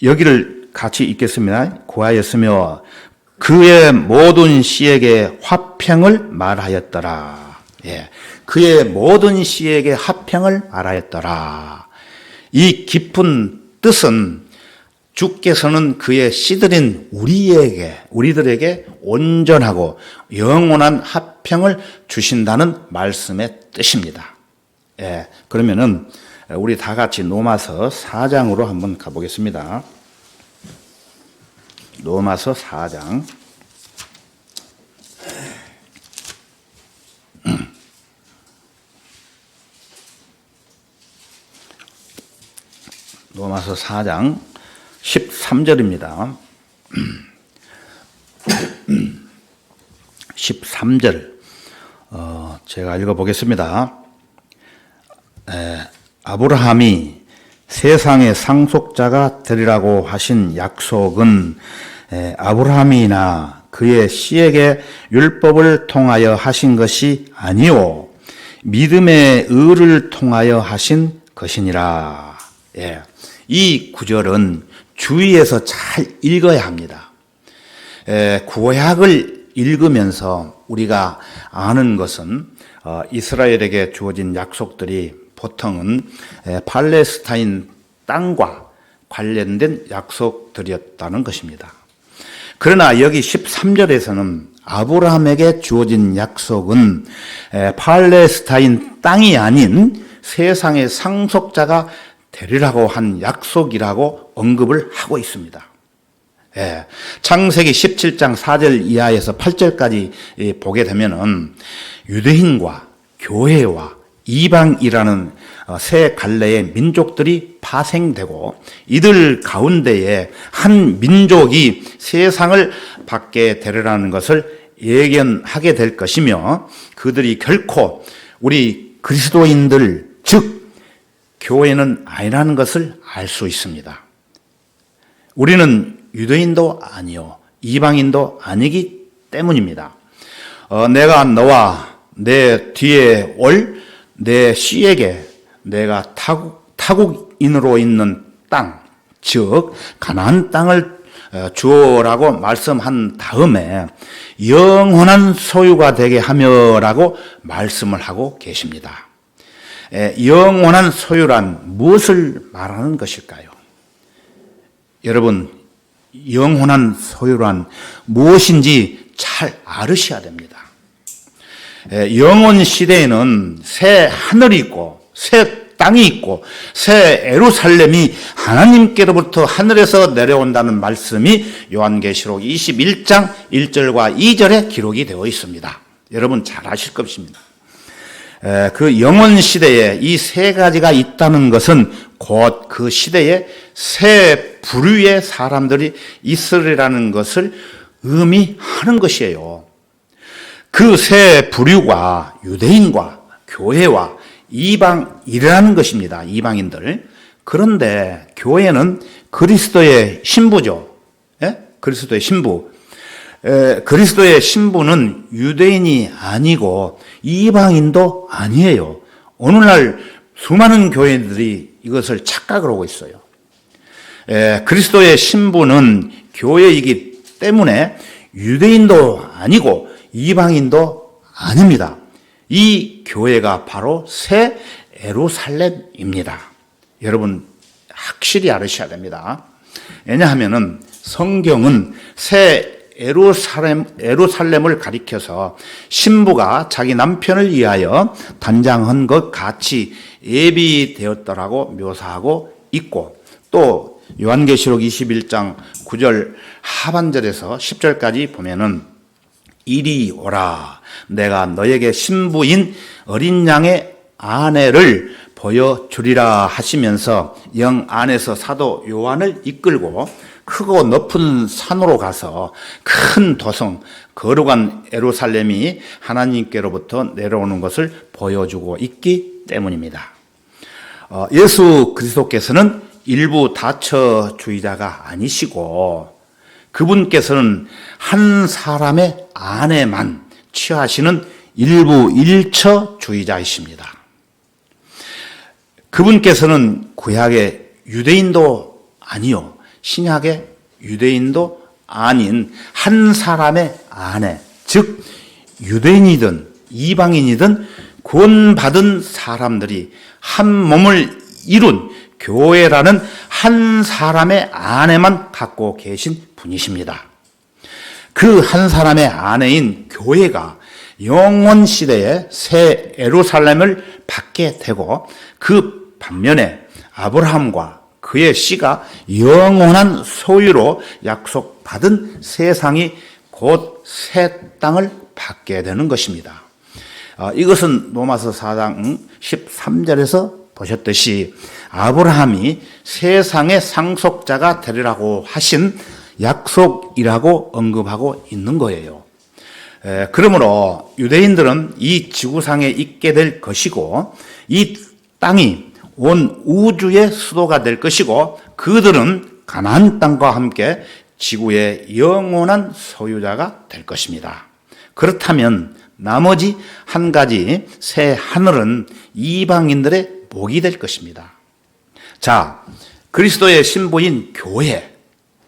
여기를 같이 읽겠습니다. 구하였으며 그의 모든 씨에게 화평을 말하였더라. 예, 그의 모든 씨에게 화평을 말하였더라. 이 깊은 뜻은 주께서는 그의 씨들인 우리들에게 온전하고 영원한 화평을 주신다는 말씀의 뜻입니다. 예, 그러면은 우리 다 같이 로마서 4장으로 한번 가보겠습니다. 로마서 4장. 로마서 4장 13절입니다. 13절 제가 읽어보겠습니다. 아브라함이 세상의 상속자가 되리라고 하신 약속은 아브라함이나 그의 씨에게 율법을 통하여 하신 것이 아니요 믿음의 의를 통하여 하신 것이니라. 예, 이 구절은 주의해서 잘 읽어야 합니다. 구약을 읽으면서 우리가 아는 것은 이스라엘에게 주어진 약속들이 보통은 팔레스타인 땅과 관련된 약속들이었다는 것입니다. 그러나 여기 13절에서는 아브라함에게 주어진 약속은 팔레스타인 땅이 아닌 세상의 상속자가 되리라고 한 약속이라고 언급을 하고 있습니다. 창세기 17장 4절 이하에서 8절까지 보게 되면은 유대인과 교회와 이방이라는 세 갈래의 민족들이 파생되고 이들 가운데에 한 민족이 세상을 받게 되리라는 것을 예견하게 될 것이며 그들이 결코 우리 그리스도인들 즉 교회는 아니라는 것을 알 수 있습니다. 우리는 유대인도 아니요 이방인도 아니기 때문입니다. 내가 너와 내 뒤에 올 내 씨에게 내가 타국인으로 있는 땅, 즉 가나안 땅을 주어라고 말씀한 다음에 영원한 소유가 되게 하며라고 말씀을 하고 계십니다. 영원한 소유란 무엇을 말하는 것일까요? 여러분, 영원한 소유란 무엇인지 잘 알으셔야 됩니다. 영원 시대에는 새 하늘이 있고 새 땅이 있고 새 예루살렘이 하나님께로부터 하늘에서 내려온다는 말씀이 요한계시록 21장 1절과 2절에 기록이 되어 있습니다. 여러분 잘 아실 것입니다. 그 영원 시대에 이 세 가지가 있다는 것은 곧 그 시대에 새 부류의 사람들이 있으리라는 것을 의미하는 것이에요. 그 새 부류가 유대인과 교회와 이방이라는 것입니다. 이방인들. 그런데 교회는 그리스도의 신부죠. 그리스도의 신부. 그리스도의 신부는 유대인이 아니고 이방인도 아니에요. 오늘날 수많은 교회들이 이것을 착각을 하고 있어요. 그리스도의 신부는 교회이기 때문에 유대인도 아니고 이방인도 아닙니다. 이 교회가 바로 새 예루살렘입니다. 여러분 확실히 알으셔야 됩니다. 왜냐하면은 성경은 새 예루살렘을 가리켜서 신부가 자기 남편을 위하여 단장한 것 같이 예비되었더라고 묘사하고 있고 또 요한계시록 21장 9절 하반절에서 10절까지 보면은 이리 오라 내가 너에게 신부인 어린 양의 아내를 보여주리라 하시면서 영 안에서 사도 요한을 이끌고 크고 높은 산으로 가서 큰 도성 거룩한 예루살렘이 하나님께로부터 내려오는 것을 보여주고 있기 때문입니다. 예수 그리스도께서는 일부 다처주의자가 아니시고 그분께서는 한 사람의 아내만 취하시는 일부 일처주의자이십니다. 그분께서는 구약의 유대인도 아니요, 신약의 유대인도 아닌 한 사람의 아내, 즉 유대인이든 이방인이든 구원받은 사람들이 한 몸을 이룬 교회라는 한 사람의 아내만 갖고 계신 분이십니다. 그 한 사람의 아내인 교회가 영원 시대에 새 예루살렘을 받게 되고, 그 반면에 아브라함과 그의 씨가 영원한 소유로 약속받은 세상이 곧 새 땅을 받게 되는 것입니다. 이것은 로마서 4장 13절에서 보셨듯이 아브라함이 세상의 상속자가 되리라고 하신 약속이라고 언급하고 있는 거예요. 그러므로 유대인들은 이 지구상에 있게 될 것이고, 이 땅이 온 우주의 수도가 될 것이고, 그들은 가나안 땅과 함께 지구의 영원한 소유자가 될 것입니다. 그렇다면 나머지 한 가지 새 하늘은 이방인들의 복이 될 것입니다. 자, 그리스도의 신부인 교회,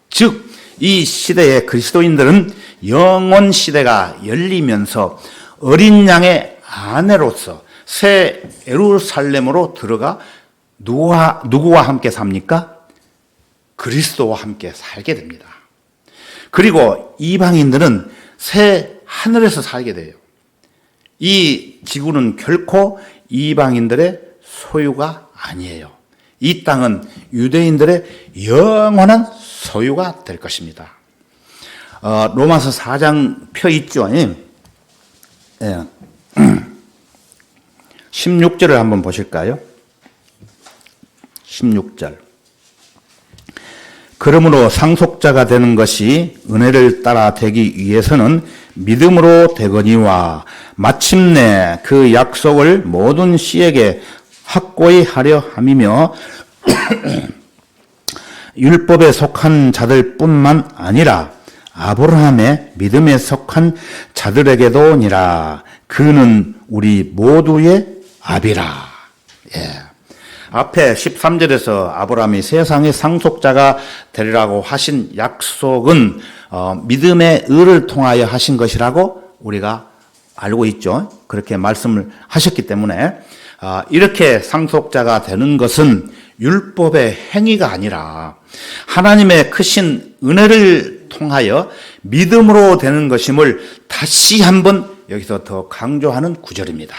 즉 이 시대의 그리스도인들은 영원 시대가 열리면서 어린 양의 아내로서 새 예루살렘으로 들어가 누구와 함께 삽니까? 그리스도와 함께 살게 됩니다. 그리고 이방인들은 새 하늘에서 살게 돼요. 이 지구는 결코 이방인들의 소유가 아니에요. 이 땅은 유대인들의 영원한 소유가 될 것입니다. 로마서 4장 펴 있죠. 16절을 한번 보실까요? 16절. 그러므로 상속자가 되는 것이 은혜를 따라 되기 위해서는 믿음으로 되거니와 마침내 그 약속을 모든 씨에게 확고히 하려 함이며 율법에 속한 자들뿐만 아니라 아브라함의 믿음에 속한 자들에게도니라. 그는 우리 모두의 아비라. 예. 앞에 13절에서 아브라함이 세상의 상속자가 되리라고 하신 약속은 믿음의 의를 통하여 하신 것이라고 우리가 알고 있죠. 그렇게 말씀을 하셨기 때문에 이렇게 상속자가 되는 것은 율법의 행위가 아니라 하나님의 크신 은혜를 통하여 믿음으로 되는 것임을 다시 한번 여기서 더 강조하는 구절입니다.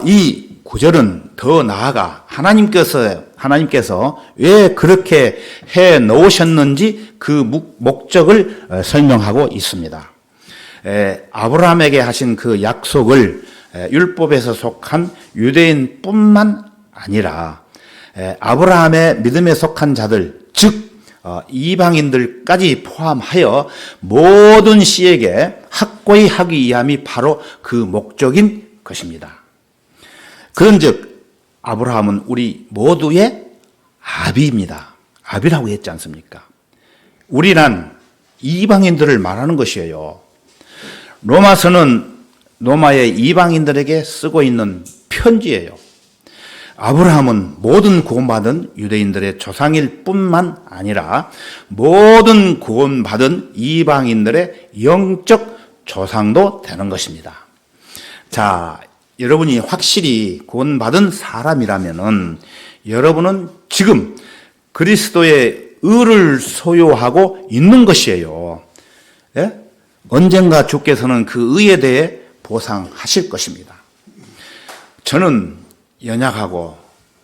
이 구절은 더 나아가 하나님께서 왜 그렇게 해 놓으셨는지 그 목적을 설명하고 있습니다. 아브라함에게 하신 그 약속을 율법에서 속한 유대인뿐만 아니라 아브라함의 믿음에 속한 자들, 즉 이방인들까지 포함하여 모든 씨에게 확고히 하기 위함이 바로 그 목적인 것입니다. 그런즉 아브라함은 우리 모두의 아비입니다. 아비라고 했지 않습니까? 우리란 이방인들을 말하는 것이에요. 로마서는 로마의 이방인들에게 쓰고 있는 편지예요. 아브라함은 모든 구원받은 유대인들의 조상일 뿐만 아니라 모든 구원받은 이방인들의 영적 조상도 되는 것입니다. 자, 여러분이 확실히 구원받은 사람이라면은 여러분은 지금 그리스도의 의를 소유하고 있는 것이에요. 예? 언젠가 주께서는 그 의에 대해 보상하실 것입니다. 저는 연약하고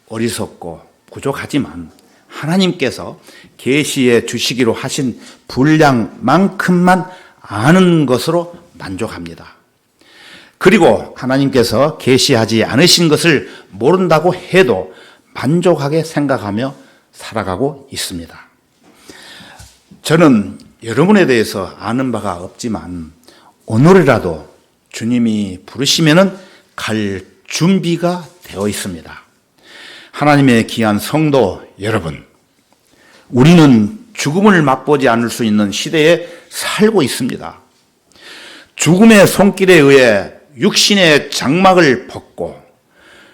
어리석고 부족하지만 하나님께서 계시해 주시기로 하신 분량만큼만 아는 것으로 만족합니다. 그리고 하나님께서 계시하지 않으신 것을 모른다고 해도 만족하게 생각하며 살아가고 있습니다. 저는 여러분에 대해서 아는 바가 없지만 오늘이라도 주님이 부르시면은 갈 준비가 되어 있습니다. 하나님의 귀한 성도 여러분, 우리는 죽음을 맛보지 않을 수 있는 시대에 살고 있습니다. 죽음의 손길에 의해 육신의 장막을 벗고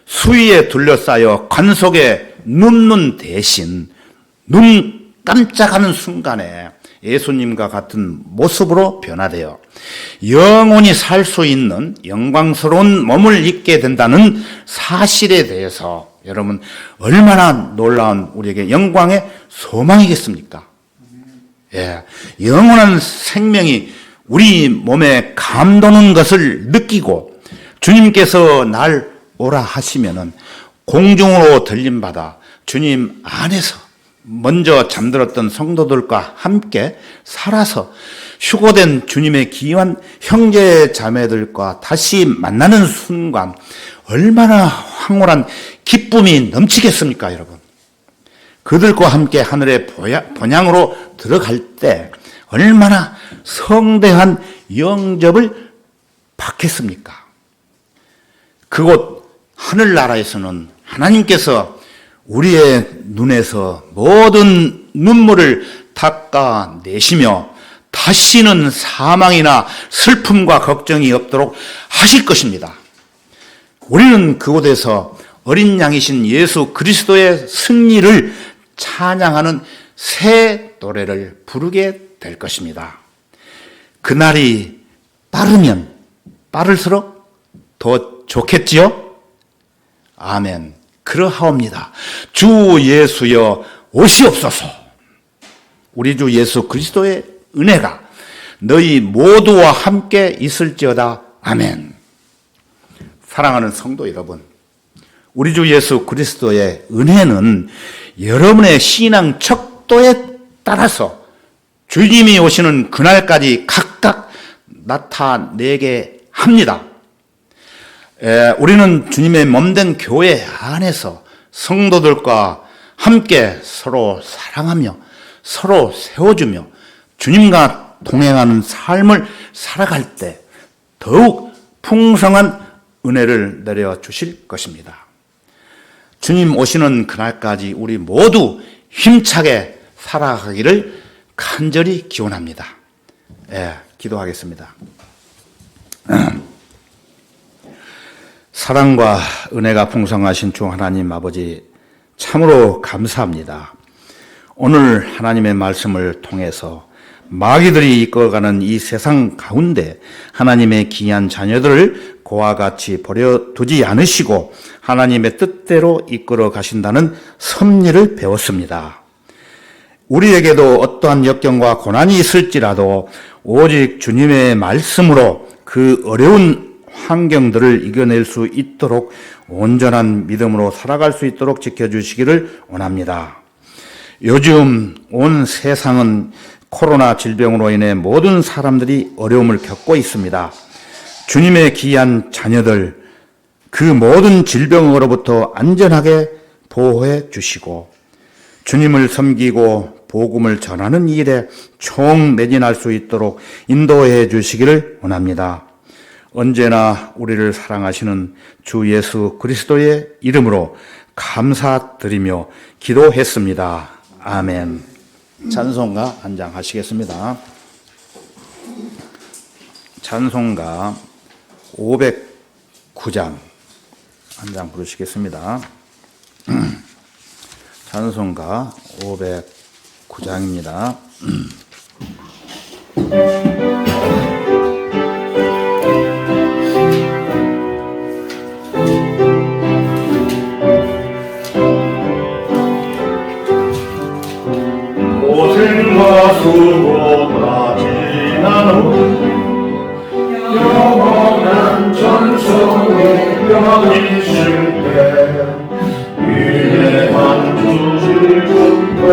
수위에 둘러싸여 관 속에 눕는 대신 눈 깜짝하는 순간에 예수님과 같은 모습으로 변화되어 영원히 살 수 있는 영광스러운 몸을 입게 된다는 사실에 대해서 여러분 얼마나 놀라운 우리에게 영광의 소망이겠습니까? 예, 영원한 생명이 우리 몸에 감도는 것을 느끼고 주님께서 날 오라 하시면은 공중으로 들림받아 주님 안에서 먼저 잠들었던 성도들과 함께 살아서 휴거된 주님의 귀한 형제 자매들과 다시 만나는 순간 얼마나 황홀한 기쁨이 넘치겠습니까, 여러분? 그들과 함께 하늘의 본향으로 들어갈 때 얼마나 성대한 영접을 받겠습니까? 그곳 하늘나라에서는 하나님께서 우리의 눈에서 모든 눈물을 닦아내시며 다시는 사망이나 슬픔과 걱정이 없도록 하실 것입니다. 우리는 그곳에서 어린 양이신 예수 그리스도의 승리를 찬양하는 새 노래를 부르게 될 것입니다. 그날이 빠르면 빠를수록 더 좋겠지요? 아멘. 그러하옵니다. 주 예수여 오시옵소서. 우리 주 예수 그리스도의 은혜가 너희 모두와 함께 있을지어다. 아멘. 사랑하는 성도 여러분, 우리 주 예수 그리스도의 은혜는 여러분의 신앙 척도에 따라서 주님이 오시는 그날까지 각각 나타내게 합니다. 우리는 주님의 몸된 교회 안에서 성도들과 함께 서로 사랑하며 서로 세워주며 주님과 동행하는 삶을 살아갈 때 더욱 풍성한 은혜를 내려주실 것입니다. 주님 오시는 그날까지 우리 모두 힘차게 살아가기를 간절히 기원합니다. 기도하겠습니다. 사랑과 은혜가 풍성하신 주 하나님 아버지, 참으로 감사합니다. 오늘 하나님의 말씀을 통해서 마귀들이 이끌어가는 이 세상 가운데 하나님의 귀한 자녀들을 고와 같이 버려두지 않으시고 하나님의 뜻대로 이끌어 가신다는 섭리를 배웠습니다. 우리에게도 어떠한 역경과 고난이 있을지라도 오직 주님의 말씀으로 그 어려운 환경들을 이겨낼 수 있도록 온전한 믿음으로 살아갈 수 있도록 지켜주시기를 원합니다. 요즘 온 세상은 코로나 질병으로 인해 모든 사람들이 어려움을 겪고 있습니다. 주님의 귀한 자녀들, 그 모든 질병으로부터 안전하게 보호해 주시고 주님을 섬기고 복음을 전하는 일에 총매진할 수 있도록 인도해 주시기를 원합니다. 언제나 우리를 사랑하시는 주 예수 그리스도의 이름으로 감사드리며 기도했습니다. 아멘. 찬송가 한 장 하시겠습니다. 찬송가 509장 한 장 부르시겠습니다. 찬송가 509장입니다. 고생과 수고가 지난 후 영원한 전성의 병이 쉴 때 위대한 주를 품고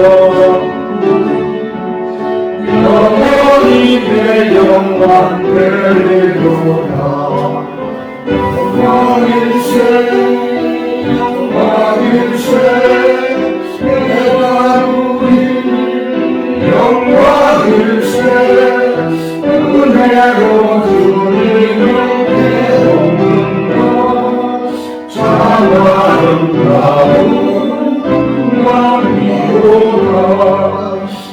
영원히 내 영광 되리로다. 영광일세 영광일세 내가 누린 영광일세 은혜로 주님을 배우는가 자만은 나무 영광이로다.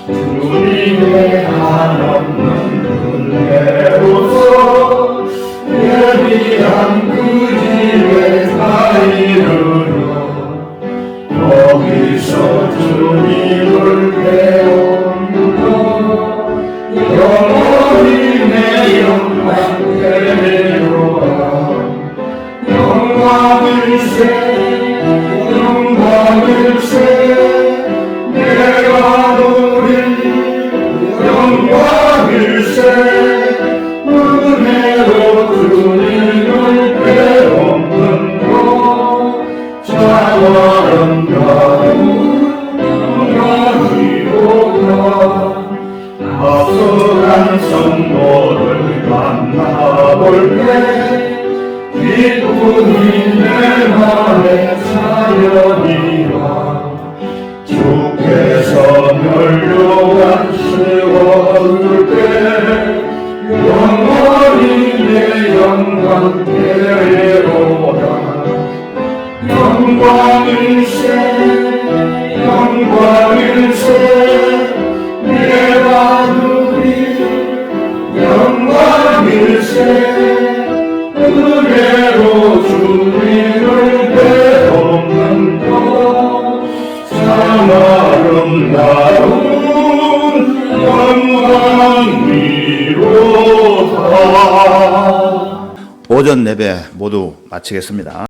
주님의 한없는 은혜로서 때 기쁨이 내 맘에 차려니와 주께서 멸류관 세워줄 때 영원히 내 영광 되리로다 영광일세 영광일세 내가 누리 영광일세 은혜로 주님을 배우는 것 참 아름다운 영광이로다. 오전 예배 모두 마치겠습니다.